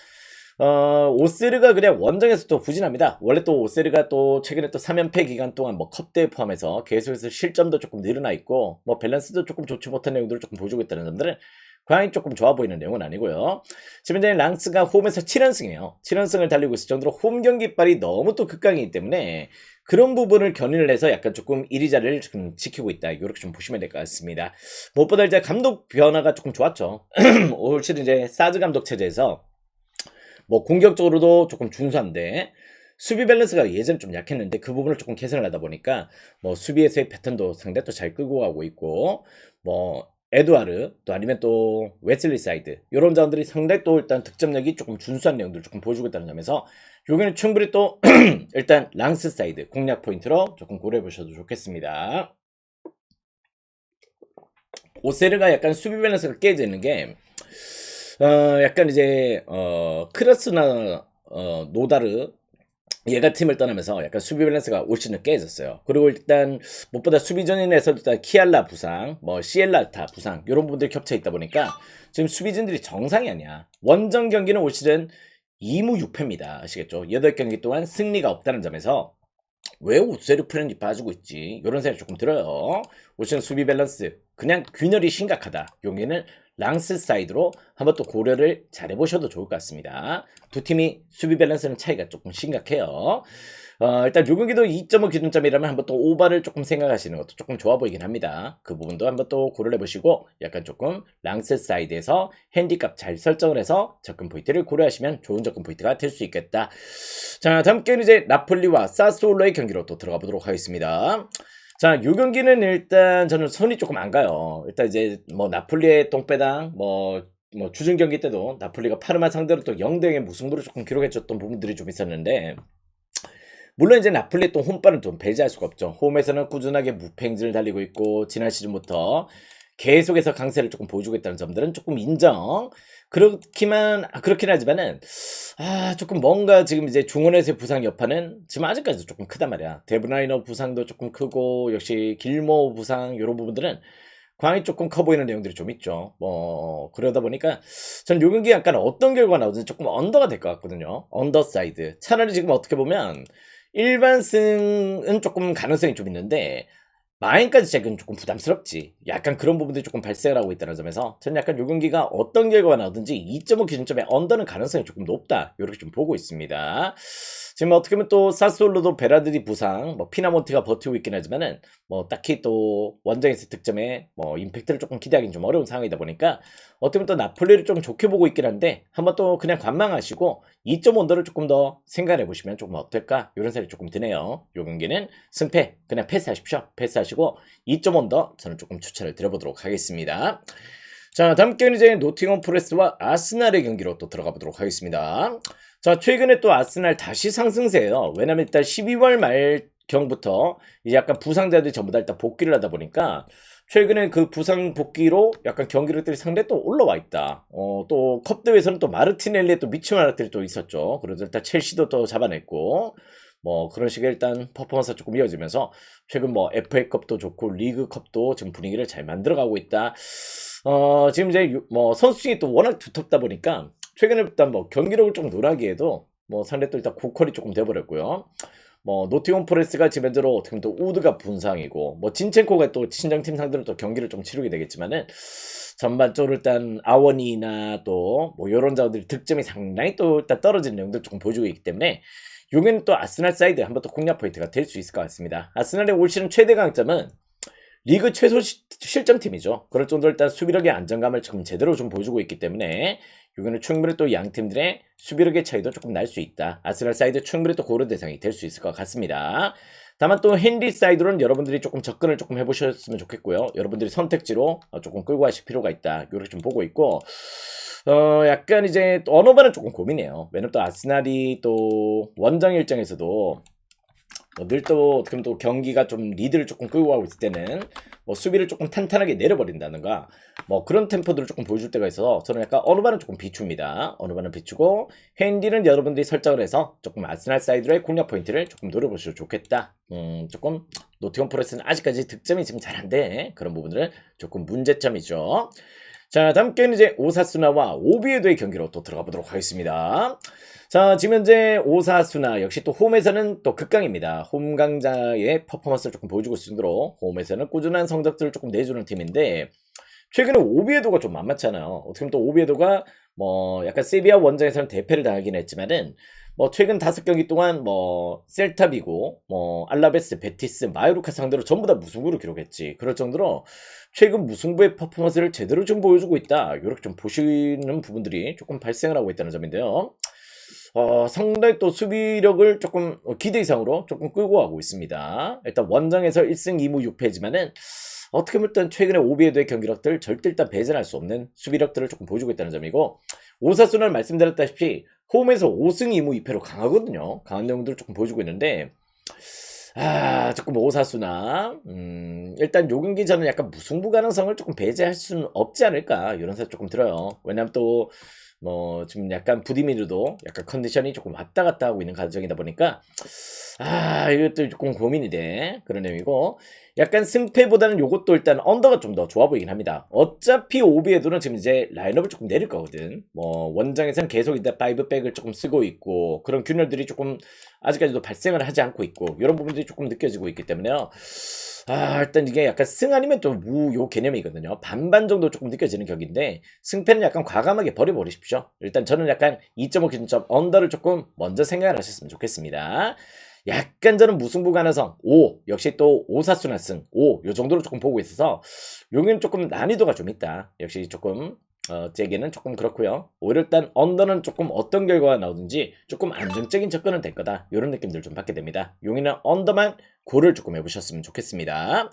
오세르가 그냥 원정에서 또 부진합니다. 원래 또 오세르가 또 최근에 또 3연패 기간 동안 뭐 컵대회 포함해서 계속해서 실점도 조금 늘어나 있고 뭐 밸런스도 조금 좋지 못한 내용들을 조금 보여주고 있다는 점들은 과연 조금 좋아 보이는 내용은 아니고요. 지금 현재 랑스가 홈에서 7연승이에요. 7연승을 달리고 있을 정도로 홈 경기빨이 너무 또 극강이기 때문에 그런 부분을 견인을 해서 약간 조금 1위 자리를 지금 지키고 있다. 이렇게 좀 보시면 될 것 같습니다. 무엇보다 이제 감독 변화가 조금 좋았죠. 올 시즌 이제 사즈 감독 체제에서 뭐 공격적으로도 조금 준수한데 수비 밸런스가 예전에 좀 약했는데 그 부분을 조금 개선을 하다 보니까 뭐 수비에서의 패턴도 상당히 또 잘 끌고 가고 있고 뭐 에드와르 또 아니면 또 웨슬리 사이드 이런 자원들이 상당히 또 일단 득점력이 조금 준수한 내용들을 조금 보여주고 있다는 점에서 여기는 충분히 또 일단 랑스 사이드 공략 포인트로 조금 고려해 보셔도 좋겠습니다. 오세르가 약간 수비 밸런스가 깨져 있는 게 약간 이제 크로스나 노다르 얘가 팀을 떠나면서 약간 수비 밸런스가 올 시즌 깨졌어요. 그리고 일단 무엇보다 수비전인에서도 일단 키알라 부상, 뭐 시엘라타 부상 이런 부분들이 겹쳐 있다 보니까 지금 수비진들이 정상이 아니야. 원정 경기는 올 시즌 2무 6패입니다. 아시겠죠? 8경기 동안 승리가 없다는 점에서 왜 오세르 프렌이 빠지고 있지? 이런 생각이 조금 들어요. 올 시즌 수비 밸런스 그냥 균열이 심각하다. 여기는 랑스 사이드로 한번 또 고려를 잘 해보셔도 좋을 것 같습니다. 두 팀이 수비 밸런스는 차이가 조금 심각해요. 일단 요 경기도 2.5 기준점이라면 한번 또 오바를 조금 생각하시는 것도 조금 좋아 보이긴 합니다. 그 부분도 한번 또 고려해 보시고 약간 조금 랑스 사이드에서 핸디값 잘 설정을 해서 접근 포인트를 고려하시면 좋은 접근 포인트가 될 수 있겠다. 자, 다음 경기는 이제 나폴리와 사스올로의 경기로 또 들어가 보도록 하겠습니다. 자, 요 경기는 일단 저는 손이 조금 안 가요. 일단 이제 뭐 나폴리의 똥배당 뭐 주중 경기 때도 나폴리가 파르마 상대로 또 0대0의 무승부를 조금 기록해줬던 부분들이 좀 있었는데, 물론 이제 나폴리의 또 홈발은 좀 배제할 수가 없죠. 홈에서는 꾸준하게 무패 행진을 달리고 있고 지난 시즌부터 계속해서 강세를 조금 보여주고 있다는 점들은 조금 인정. 그렇긴 하지만은 조금 뭔가 지금 이제 중원에서의 부상 여파는 지금 아직까지도 조금 크단 말이야. 데브라이너 부상도 조금 크고 역시 길모 부상 요런 부분들은 광이 조금 커 보이는 내용들이 좀 있죠. 뭐 그러다 보니까 저는 요 경기 약간 어떤 결과가 나오든지 조금 언더가 될 것 같거든요. 언더사이드. 차라리 지금 어떻게 보면 일반승은 조금 가능성이 좀 있는데 마인까지 제기는 조금 부담스럽지. 약간 그런 부분들이 조금 발생을 하고 있다는 점에서 저는 약간 요 경기가 어떤 결과가 나오든지 2.5 기준점에 언더는 가능성이 조금 높다. 요렇게 좀 보고 있습니다. 지금 어떻게 보면 또 사스올로도 베라드리 부상, 뭐 피나몬티가 버티고 있긴 하지만은 뭐 딱히 또 원정에서 득점에 뭐 임팩트를 조금 기대하기는 좀 어려운 상황이다 보니까 어떻게 보면 또 나폴리를 좀 좋게 보고 있긴 한데 한번 또 그냥 관망하시고 2.5 언더를 조금 더 생각해 보시면 조금 어떨까? 이런 생각이 조금 드네요. 요 경기는 승패 그냥 패스하십시오. 패스하시고 2.5 언더 저는 조금 추천을 드려보도록 하겠습니다. 자, 다음 경기는 이제 노팅엄 포레스트와 아스날의 경기로 또 들어가 보도록 하겠습니다. 자, 최근에 또 아스날 다시 상승세예요. 왜냐면 일단 12월 말경부터 이제 약간 부상자들이 전부 다 일단 복귀를 하다 보니까 최근에 그 부상 복귀로 약간 경기력들이 상당히 또 올라와 있다. 또 컵대회에서는 또 마르티넬리의 또 미친 활약들이 또 있었죠. 그래서 일단 첼시도 또 잡아냈고 뭐 그런 식의 일단 퍼포먼스가 조금 이어지면서 최근 뭐 FA컵도 좋고 리그컵도 지금 분위기를 잘 만들어가고 있다. 지금 이제 뭐 선수층이 또 워낙 두텁다 보니까 최근에 일단 뭐 경기력을 좀 노라기에도 뭐 상대 또 일단 고퀄이 조금 돼버렸고요. 뭐 노팅엄 포레스트가 지금 현재로 어떻게 보면 또 우드가 분상이고 뭐 진첸코가 또 친정팀 상대로 또 경기를 좀 치르게 되겠지만은 전반적으로 일단 아원이나 또 뭐 요런 자원들이 득점이 상당히 또 일단 떨어지는 내용들 조금 보여주고 있기 때문에 요게는 또 아스날 사이드 한번 또 공략 포인트가 될 수 있을 것 같습니다. 아스날의 올 시즌 최대 강점은 리그 최소 실점팀이죠. 그럴 정도로 일단 수비력의 안정감을 지금 제대로 좀 보여주고 있기 때문에 이거는 충분히 또 양 팀들의 수비력의 차이도 조금 날 수 있다. 아스날 사이드 충분히 또 고려 대상이 될 수 있을 것 같습니다. 다만 또 핸디 사이드로는 여러분들이 조금 접근을 조금 해보셨으면 좋겠고요. 여러분들이 선택지로 조금 끌고 가실 필요가 있다. 이렇게 좀 보고 있고 약간 이제 또 어느 반은 조금 고민이에요. 왜냐면 또 아스날이 또 원정 일정에서도 늘 또 어떻게 보면 또 경기가 좀 리드를 조금 끌고 가고 있을 때는 뭐 수비를 조금 탄탄하게 내려버린다든가 뭐 그런 템포들을 조금 보여줄 때가 있어서 저는 약간 어느 반은 조금 비춥니다. 어느 반은 비추고 핸디는 여러분들이 설정을 해서 조금 아스날 사이드의 공략 포인트를 조금 노려보시면 좋겠다. 조금 노팅엄 포레스트는 아직까지 득점이 지금 잘 안 돼. 그런 부분들은 조금 문제점이죠. 자, 다음 경기는 이제 오사수나와 오비에도의 경기로 또 들어가 보도록 하겠습니다. 자, 지금 현재 오사수나 역시 또 홈에서는 또 극강입니다. 홈 강자의 퍼포먼스를 조금 보여주고 있을 정도로 홈에서는 꾸준한 성적들을 조금 내주는 팀인데 최근에 오비에도가 좀 만만찮아요. 어떻게 보면 또 오비에도가 뭐 약간 세비야 원정에서는 대패를 당하긴 했지만은 뭐 최근 5경기 동안 뭐 셀타비고 뭐 알라베스, 베티스, 마요르카 상대로 전부 다 무승부를 기록했지. 그럴 정도로 최근 무승부의 퍼포먼스를 제대로 좀 보여주고 있다. 이렇게 좀 보시는 부분들이 조금 발생을 하고 있다는 점인데요. 상당히 또 수비력을 조금 기대 이상으로 조금 끌고 가고 있습니다. 일단 원정에서 1승 2무 6패지만은 어떻게 보면 일단 최근에 오비에도의 경기력들 절대 일단 배제할 수 없는 수비력들을 조금 보여주고 있다는 점이고 오사수는 말씀드렸다시피 홈에서 5승 2무 2패로 강하거든요. 강한 내용들을 조금 보여주고 있는데 조금 오사수나 일단 요 경기 저는 약간 무승부 가능성을 조금 배제할 수는 없지 않을까 이런 생각 조금 들어요. 왜냐면 또 뭐 지금 약간 부디미르도 약간 컨디션이 조금 왔다 갔다 하고 있는 과정이다 보니까 이것도 조금 고민이 돼. 그런 내용이고 약간 승패보다는 요것도 일단 언더가 좀 더 좋아 보이긴 합니다. 어차피 오비에도는 지금 이제 라인업을 조금 내릴 거거든. 뭐 원정에서는 계속 일단 5백을 조금 쓰고 있고 그런 균열들이 조금 아직까지도 발생을 하지 않고 있고 이런 부분들이 조금 느껴지고 있기 때문에요. 일단 이게 약간 승 아니면 또 무 요 개념이거든요. 반반 정도 조금 느껴지는 격인데 승패는 약간 과감하게 버려버리십시오. 일단 저는 약간 2.5 기준점 언더를 조금 먼저 생각을 하셨으면 좋겠습니다. 약간 저는 무승부 가능성 5, 역시 또 오사순환승 5, 요 정도로 조금 보고 있어서 여기는 조금 난이도가 좀 있다. 역시 조금 제게는 조금 그렇고요. 오히려 일단 언더는 조금 어떤 결과가 나오든지 조금 안정적인 접근은 될 거다. 이런 느낌들 좀 받게 됩니다. 용인은 언더만 고를 조금 해보셨으면 좋겠습니다.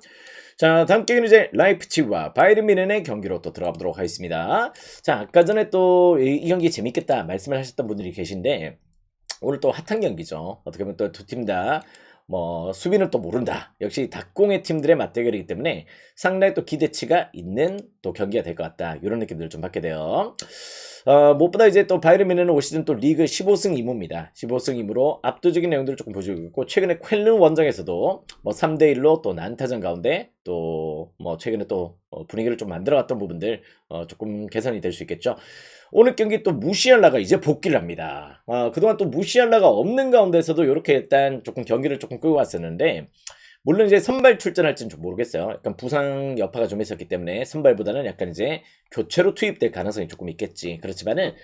자, 다음 경기는 이제 라이프치히와 바이에른 뮌헨의 경기로 또 들어가 보도록 하겠습니다. 자, 아까 전에 또 이 경기 재밌겠다 말씀을 하셨던 분들이 계신데 오늘 또 핫한 경기죠. 어떻게 보면 또 두 팀 다 뭐 수비는 또 모른다. 역시 닭공의 팀들의 맞대결이기 때문에 상당히 또 기대치가 있는 또 경기가 될 것 같다. 이런 느낌들을 좀 받게 돼요. 무엇보다 이제 또 바이에른 뮌헨은 올 시즌 또 리그 15승 2무입니다. 15승 2무로 압도적인 내용들을 조금 보여주고 있고 최근에 쾰른 원정에서도 뭐 3대 1로 또 난타전 가운데 또 뭐 최근에 또 분위기를 좀 만들어갔던 부분들 조금 개선이 될 수 있겠죠. 오늘 경기 또 무시알라가 이제 복귀를 합니다. 그동안 또 무시알라가 없는 가운데서도 이렇게 일단 조금 경기를 조금 끌고 왔었는데 물론 이제 선발 출전할지는 좀 모르겠어요. 약간 부상 여파가 좀 있었기 때문에 선발보다는 약간 이제 교체로 투입될 가능성이 조금 있겠지. 그렇지만은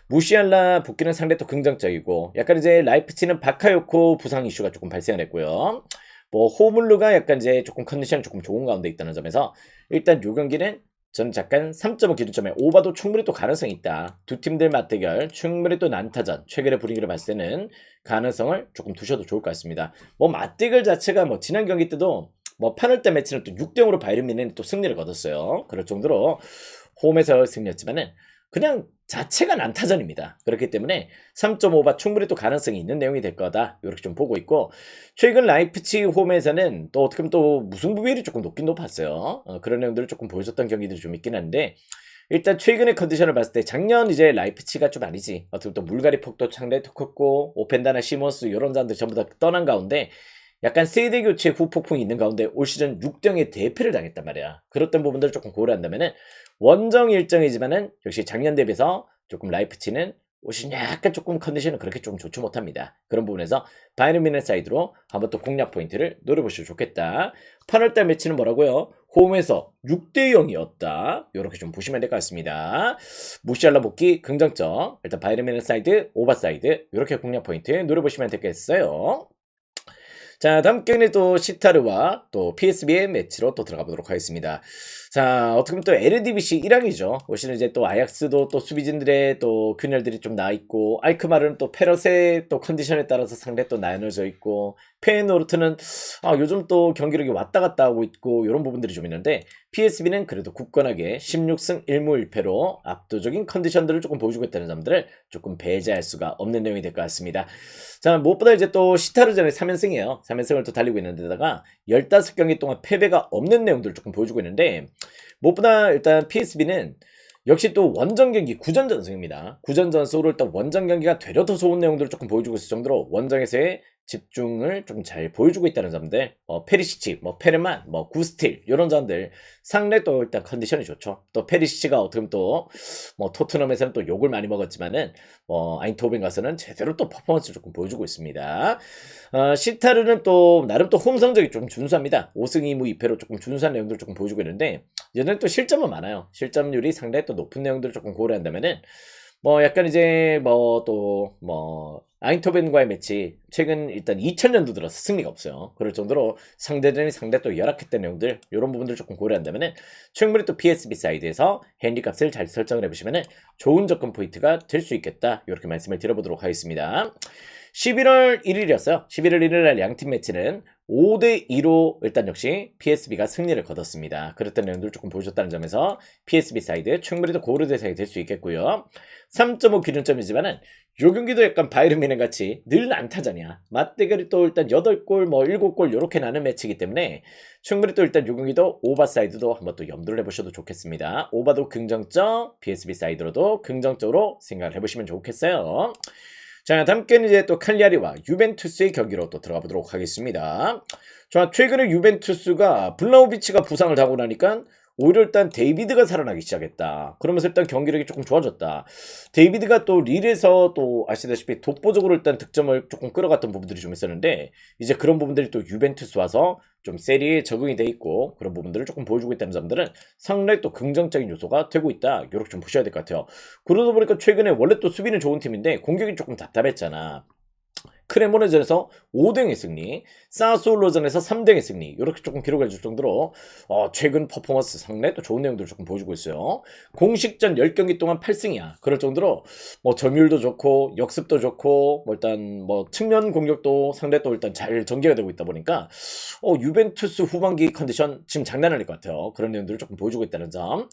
무시알라 복귀는 상당히 또 긍정적이고 약간 이제 라이프치히는 바카요코 부상 이슈가 조금 발생을 했고요. 뭐 호물루가 약간 이제 조금 컨디션이 조금 좋은 가운데 있다는 점에서 일단 요 경기는 저는 잠깐 3.5 기준점에 오바도 충분히 또 가능성이 있다. 두 팀들 맞대결 충분히 또 난타전 최근의 분위기를 봤을 때는 가능성을 조금 두셔도 좋을 것 같습니다. 뭐 맞대결 자체가 뭐 지난 경기 때도 뭐 파널대 매치는 또 6대0으로 바이에른 뮌헨이 또 승리를 거뒀어요. 그럴 정도로 홈에서 승리했지만은 그냥 자체가 난타전입니다. 그렇기 때문에 3.5바 충분히 또 가능성이 있는 내용이 될 거다. 이렇게 좀 보고 있고 최근 라이프치히 홈에서는 또 어떻게 보면 또 무승부 비율이 조금 높긴 높았어요. 그런 내용들을 조금 보여줬던 경기들이 좀 있긴 한데 일단 최근의 컨디션을 봤을 때 작년 이제 라이프치히가 좀 아니지. 어떻게 보면 또 물갈이 폭도 상당히 컸고 오펜다나 시몬스 이런 자들 전부 다 떠난 가운데 약간 세대 교체 후폭풍이 있는 가운데 올 시즌 6대0의 대패를 당했단 말이야. 그렇던 부분들을 조금 고려한다면은 원정 일정이지만은 역시 작년 대비해서 조금 라이프치히는 올 시즌 약간 조금 컨디션은 그렇게 좀 좋지 못합니다. 그런 부분에서 바이에른 뮌헨 사이드로 한번 또 공략 포인트를 노려보시면 좋겠다. 8월달 매치는 뭐라고요? 홈에서 6대0이었다. 이렇게 좀 보시면 될 것 같습니다. 무시알라 복귀 긍정점. 일단 바이에른 뮌헨 사이드, 오바 사이드 이렇게 공략 포인트 노려보시면 되겠어요. 자, 다음 경기는 또 시타르와 또 PSV의 매치로 또 들어가 보도록 하겠습니다. 자, 어떻게 보면 또 LDBC 1항이죠. 올 시즌 이제 또 아약스도 또 수비진들의 또 균열들이 좀 나 있고, 알크마르는 또 페럿의 또 컨디션에 따라서 상대 또 나눠져 있고, 페이노르트는 요즘 또 경기력이 왔다 갔다 하고 있고, 이런 부분들이 좀 있는데, PSV는 그래도 굳건하게 16승 1무 1패로 압도적인 컨디션들을 조금 보여주고 있다는 점들을 조금 배제할 수가 없는 내용이 될 것 같습니다. 자, 무엇보다 이제 또 시타르전의 3연승이에요. 3연승을 또 달리고 있는 데다가 15경기 동안 패배가 없는 내용들을 조금 보여주고 있는데 무엇보다 일단 PSV는 역시 또 원정 경기 9전 전승입니다. 9전 전승으로 일단 원정 경기가 되려 더 좋은 내용들을 조금 보여주고 있을 정도로 원정에서의 집중을 좀 잘 보여주고 있다는 점들, 페리시치, 페르만, 구스틸 이런 점들 상당히 또 일단 컨디션이 좋죠. 또 페리시치가 어떻게 보면 또 토트넘에서는 또 욕을 많이 먹었지만은 아인토벤 가서는 제대로 또 퍼포먼스를 조금 보여주고 있습니다. 시타르는 또 나름 또 홈 성적이 좀 준수합니다. 5승 2무 2패로 조금 준수한 내용들을 조금 보여주고 있는데 얘는 또 실점은 많아요. 실점률이 상당히 또 높은 내용들을 조금 고려한다면은 약간 이제 아인토벤과의 매치 최근 일단 2000년도 들어서 승리가 없어요. 그럴 정도로 상대전이 상당히 또 열악했던 내용들 이런 부분들 조금 고려한다면은 충분히 또 PSV 사이드에서 핸디값을 잘 설정을 해보시면은 좋은 접근 포인트가 될 수 있겠다. 이렇게 말씀을 드려보도록 하겠습니다. 11월 1일이었어요. 11월 1일 날 양팀 매치는 5대2로 일단 역시 PSV가 승리를 거뒀습니다. 그랬던 내용들 조금 보여줬다는 점에서 PSV 사이드 충분히 또 고르 대상이 될 수 있겠고요. 3.5 기준점이지만은 요 경기도 약간 바이에른 뮌헨 같이 늘 난타전이야. 맞대결이 또 일단 8골, 7골 요렇게 나는 매치이기 때문에 충분히 또 일단 요 경기도 오바 사이드도 한번 또 염두를 해보셔도 좋겠습니다. 오바도 긍정적, PSV 사이드로도 긍정적으로 생각을 해보시면 좋겠어요. 자, 다음 경기는 이제 또 칼리아리와 유벤투스의 경기로 또 들어가 보도록 하겠습니다. 자, 최근에 유벤투스가 블라우비치가 부상을 당하고 나니까 오히려 일단 데이비드가 살아나기 시작했다. 그러면서 일단 경기력이 조금 좋아졌다. 데이비드가 또 릴에서 또 아시다시피 독보적으로 일단 득점을 조금 끌어갔던 부분들이 좀 있었는데 이제 그런 부분들이 또 유벤투스 와서 좀 세리에 적응이 돼 있고 그런 부분들을 조금 보여주고 있다는 점들은 상당히 또 긍정적인 요소가 되고 있다. 이렇게 좀 보셔야 될 것 같아요. 그러다 보니까 최근에 원래 또 수비는 좋은 팀인데 공격이 조금 답답했잖아. 크레모네전에서 5등의 승리, 사스올로전에서 3등의 승리 이렇게 조금 기록해 줄 정도로 최근 퍼포먼스 상당히 또 좋은 내용들을 조금 보여주고 있어요. 공식전 10경기 동안 8승이야. 그럴 정도로 뭐 점유율도 좋고 역습도 좋고 뭐 일단 뭐 측면 공격도 상당히 또 일단 잘 전개가 되고 있다 보니까 유벤투스 후반기 컨디션 지금 장난 아닐 것 같아요. 그런 내용들을 조금 보여주고 있다는 점.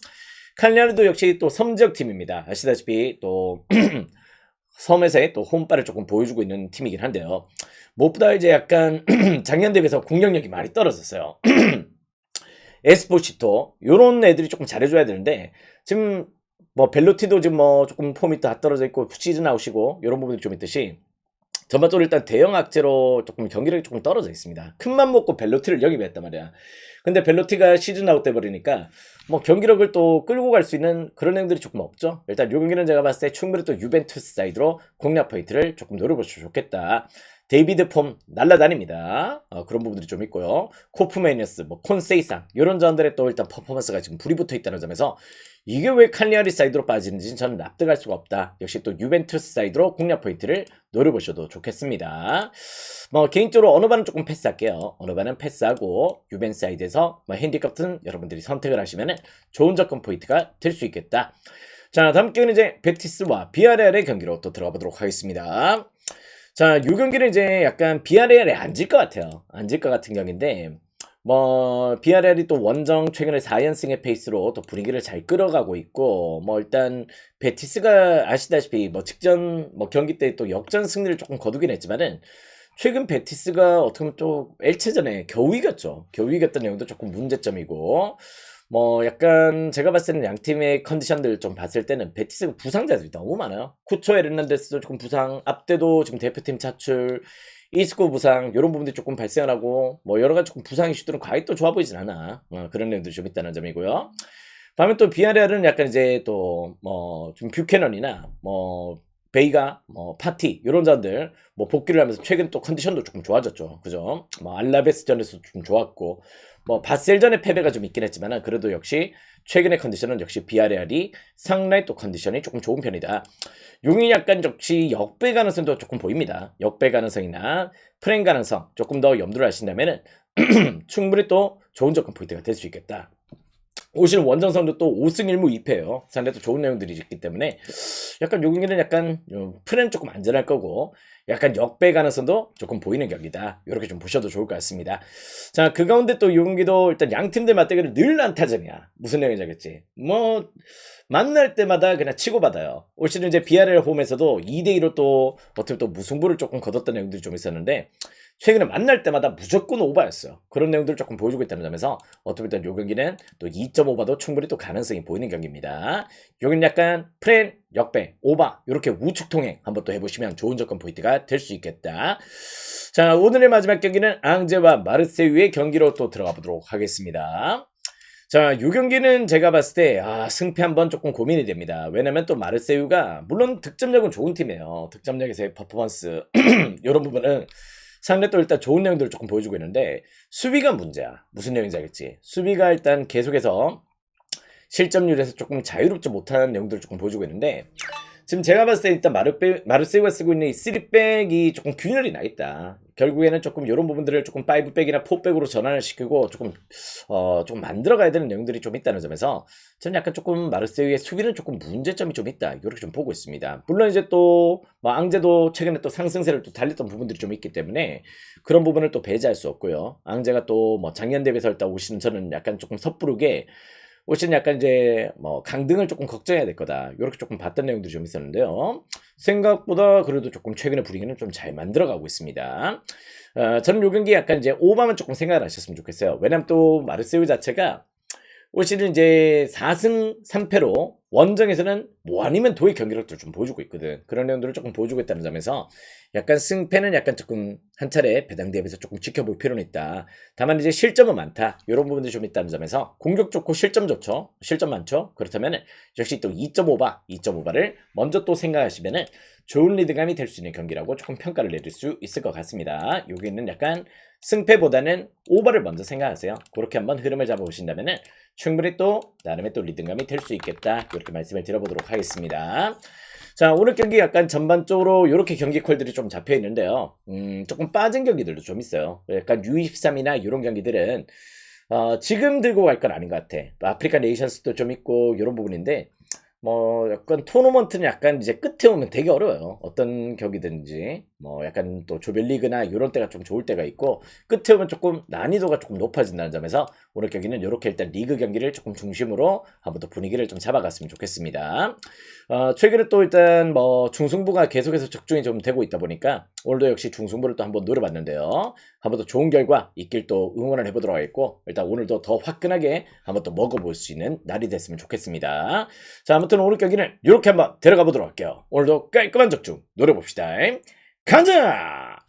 칼리아리도 역시 또 섬지역 팀입니다. 아시다시피 또 섬에서의 또 홈발을 조금 보여주고 있는 팀이긴 한데요. 무엇보다 이제 약간 작년 대비해서 공격력이 많이 떨어졌어요. 에스포시토 요런 애들이 조금 잘해줘야 되는데 지금 뭐 벨로티도 지금 뭐 조금 폼이 다 떨어져 있고 시즌 아웃이고 이런 부분이 좀 있듯이 전반적으로 일단 대형 악재로 조금 경기력이 조금 떨어져 있습니다. 큰맘 먹고 벨로티를 영입했단 말이야. 근데 벨로티가 시즌 아웃 돼 버리니까 뭐 경기력을 또 끌고 갈 수 있는 그런 행들이 조금 없죠. 일단 이 경기는 제가 봤을 때 충분히 또 유벤투스 사이드로 공략 포인트를 조금 노려보시면 좋겠다. 데이비드 폼 날라다닙니다. 그런 부분들이 좀 있고요. 코프메니어스, 뭐 콘세이상 이런 전들의 또 일단 퍼포먼스가 지금 불이 붙어 있다는 점에서 이게 왜 칼리아리 사이드로 빠지는지 저는 납득할 수가 없다. 역시 또 유벤투스 사이드로 공략 포인트를 노려보셔도 좋겠습니다. 뭐 개인적으로 어느 반은 조금 패스할게요. 어느 반은 패스하고 유벤 사이드에서 뭐 핸디캡은 여러분들이 선택을 하시면 좋은 접근 포인트가 될 수 있겠다. 자, 다음 경기는 이제 베티스와 비아레알의 경기로 또 들어가 보도록 하겠습니다. 자, 이 경기는 이제 약간 비아레알이 안 질 것 같아요. 안 질 것 같은 경기인데 뭐 비아레알이 또 원정 최근에 4연승의 페이스로 또 분위기를 잘 끌어가고 있고 뭐 일단 베티스가 아시다시피 뭐 직전 뭐 경기 때 또 역전 승리를 조금 거두긴 했지만은 최근 베티스가 어떻게 보면 또 엘체전에 겨우 이겼죠. 겨우 이겼던 내용도 조금 문제점이고 뭐 약간 제가 봤을 때는 양 팀의 컨디션들 좀 봤을 때는 베티스가 부상자들이 너무 많아요. 쿠초 에르난데스도 조금 부상, 앞대도 지금 대표팀 차출, 이스코 부상 이런 부분들이 조금 발생을 하고 뭐 여러 가지 조금 부상 이슈들은 과히 또 좋아 보이진 않아. 그런 내용들이 좀 있다는 점이고요. 반면 또 비아레알은 약간 이제 또 뭐 좀 뷰캐넌이나 뭐 베이가 뭐 파티 이런 자들 뭐 복귀를 하면서 최근 또 컨디션도 조금 좋아졌죠. 그죠? 뭐 알라베스전에서 좀 좋았고 뭐 바셀전의 패배가 좀 있긴 했지만 그래도 역시 최근의 컨디션은 역시 비아레알이 상당히 또 컨디션이 조금 좋은 편이다. 용이 약간 역시 역배 가능성도 조금 보입니다. 역배 가능성이나 프랭 가능성 조금 더 염두를 하신다면은 충분히 또 좋은 접근 포인트가 될 수 있겠다. 올 시즌 원정상도 또 5승 1무 2패예요. 상당히 또 좋은 내용들이 있기 때문에 약간 요 경기는 약간 프레는 조금 안전할 거고 약간 역배 가능성도 조금 보이는 경기다. 이렇게 좀 보셔도 좋을 것 같습니다. 자, 그 가운데 또 이 경기도 일단 양 팀들 맞대결은 늘 안타전이야. 무슨 내용인지 알겠지? 뭐 만날 때마다 그냥 치고받아요. 올 시즌 이제 비아레알 홈에서도 2대2로 또 어떻게 또 무승부를 조금 거뒀던 내용들이 좀 있었는데 최근에 만날 때마다 무조건 오바였어요. 그런 내용들을 조금 보여주고 있다는 점에서 어떻게 보면 이 경기는 또 2.5바도 충분히 또 가능성이 보이는 경기입니다. 여기는 약간 프렌, 역배, 오바 이렇게 우측 통행 한번 또 해보시면 좋은 접근 포인트가 될 수 있겠다. 자, 오늘의 마지막 경기는 앙제와 마르세유의 경기로 또 들어가 보도록 하겠습니다. 자, 이 경기는 제가 봤을 때 승패 한번 조금 고민이 됩니다. 왜냐면 또 마르세유가 물론 득점력은 좋은 팀이에요. 득점력에서의 퍼포먼스 이런 부분은 상대 또 일단 좋은 내용들을 조금 보여주고 있는데 수비가 문제야. 무슨 내용인지 알겠지? 수비가 일단 계속해서 실점률에서 조금 자유롭지 못한 내용들을 조금 보여주고 있는데 지금 제가 봤을 때 일단 마르세유가 쓰고 있는 이 3백이 조금 균열이 나 있다. 결국에는 조금 이런 부분들을 조금 5백이나 4백으로 전환을 시키고 조금 만들어가야 되는 내용들이 좀 있다는 점에서 저는 약간 조금 마르세유의 수비는 조금 문제점이 좀 있다. 이렇게 좀 보고 있습니다. 물론 이제 또 뭐 앙제도 최근에 또 상승세를 또 달렸던 부분들이 좀 있기 때문에 그런 부분을 또 배제할 수 없고요. 앙제가 또 뭐 작년 대비해서 일단 오시는 저는 약간 조금 섣부르게 올 시즌 약간 이제 뭐 강등을 조금 걱정해야 될 거다. 이렇게 조금 봤던 내용들이 좀 있었는데요. 생각보다 그래도 조금 최근의 분위기는 좀 잘 만들어가고 있습니다. 저는 요 경기 약간 이제 오바만 조금 생각을 하셨으면 좋겠어요. 왜냐면 또 마르세유 자체가 올 시즌 이제 4승 3패로 원정에서는 뭐 아니면 도의 경기력도 좀 보여주고 있거든. 그런 내용들을 조금 보여주고 있다는 점에서 약간 승패는 약간 조금 한 차례 배당 대비해서 조금 지켜볼 필요는 있다. 다만 이제 실점은 많다. 이런 부분들이 좀 있다는 점에서 공격 좋고 실점 좋죠. 실점 많죠. 그렇다면 역시 또 2.5바를 먼저 또 생각하시면은 좋은 리드감이 될 수 있는 경기라고 조금 평가를 내릴 수 있을 것 같습니다. 여기는 약간 승패보다는 오버를 먼저 생각하세요. 그렇게 한번 흐름을 잡아보신다면은 충분히 또 나름의 또 리듬감이 될 수 있겠다. 이렇게 말씀을 드려보도록 하겠습니다. 자, 오늘 경기 약간 전반적으로 이렇게 경기 콜들이 좀 잡혀 있는데요. 조금 빠진 경기들도 좀 있어요. 약간 U23이나 이런 경기들은 지금 들고 갈 건 아닌 것 같아. 아프리카 네이션스도 좀 있고 이런 부분인데 뭐 약간 토너먼트는 약간 이제 끝에 오면 되게 어려워요. 어떤 경기든지 뭐 약간 또 조별리그나 이런 때가 좀 좋을 때가 있고 끝에 오면 조금 난이도가 조금 높아진다는 점에서 오늘 경기는 이렇게 일단 리그 경기를 조금 중심으로 한번 또 분위기를 좀 잡아갔으면 좋겠습니다. 최근에 또 일단 뭐 중승부가 계속해서 적중이 좀 되고 있다 보니까 오늘도 역시 중승부를 또 한번 노려봤는데요. 한번 더 좋은 결과 있길 또 응원을 해보도록 하겠고 일단 오늘도 더 화끈하게 한번 또 먹어볼 수 있는 날이 됐으면 좋겠습니다. 자, 아무튼 오늘 경기는 이렇게 한번 들어가 보도록 할게요. 오늘도 깔끔한 적중 노려봅시다. 가자!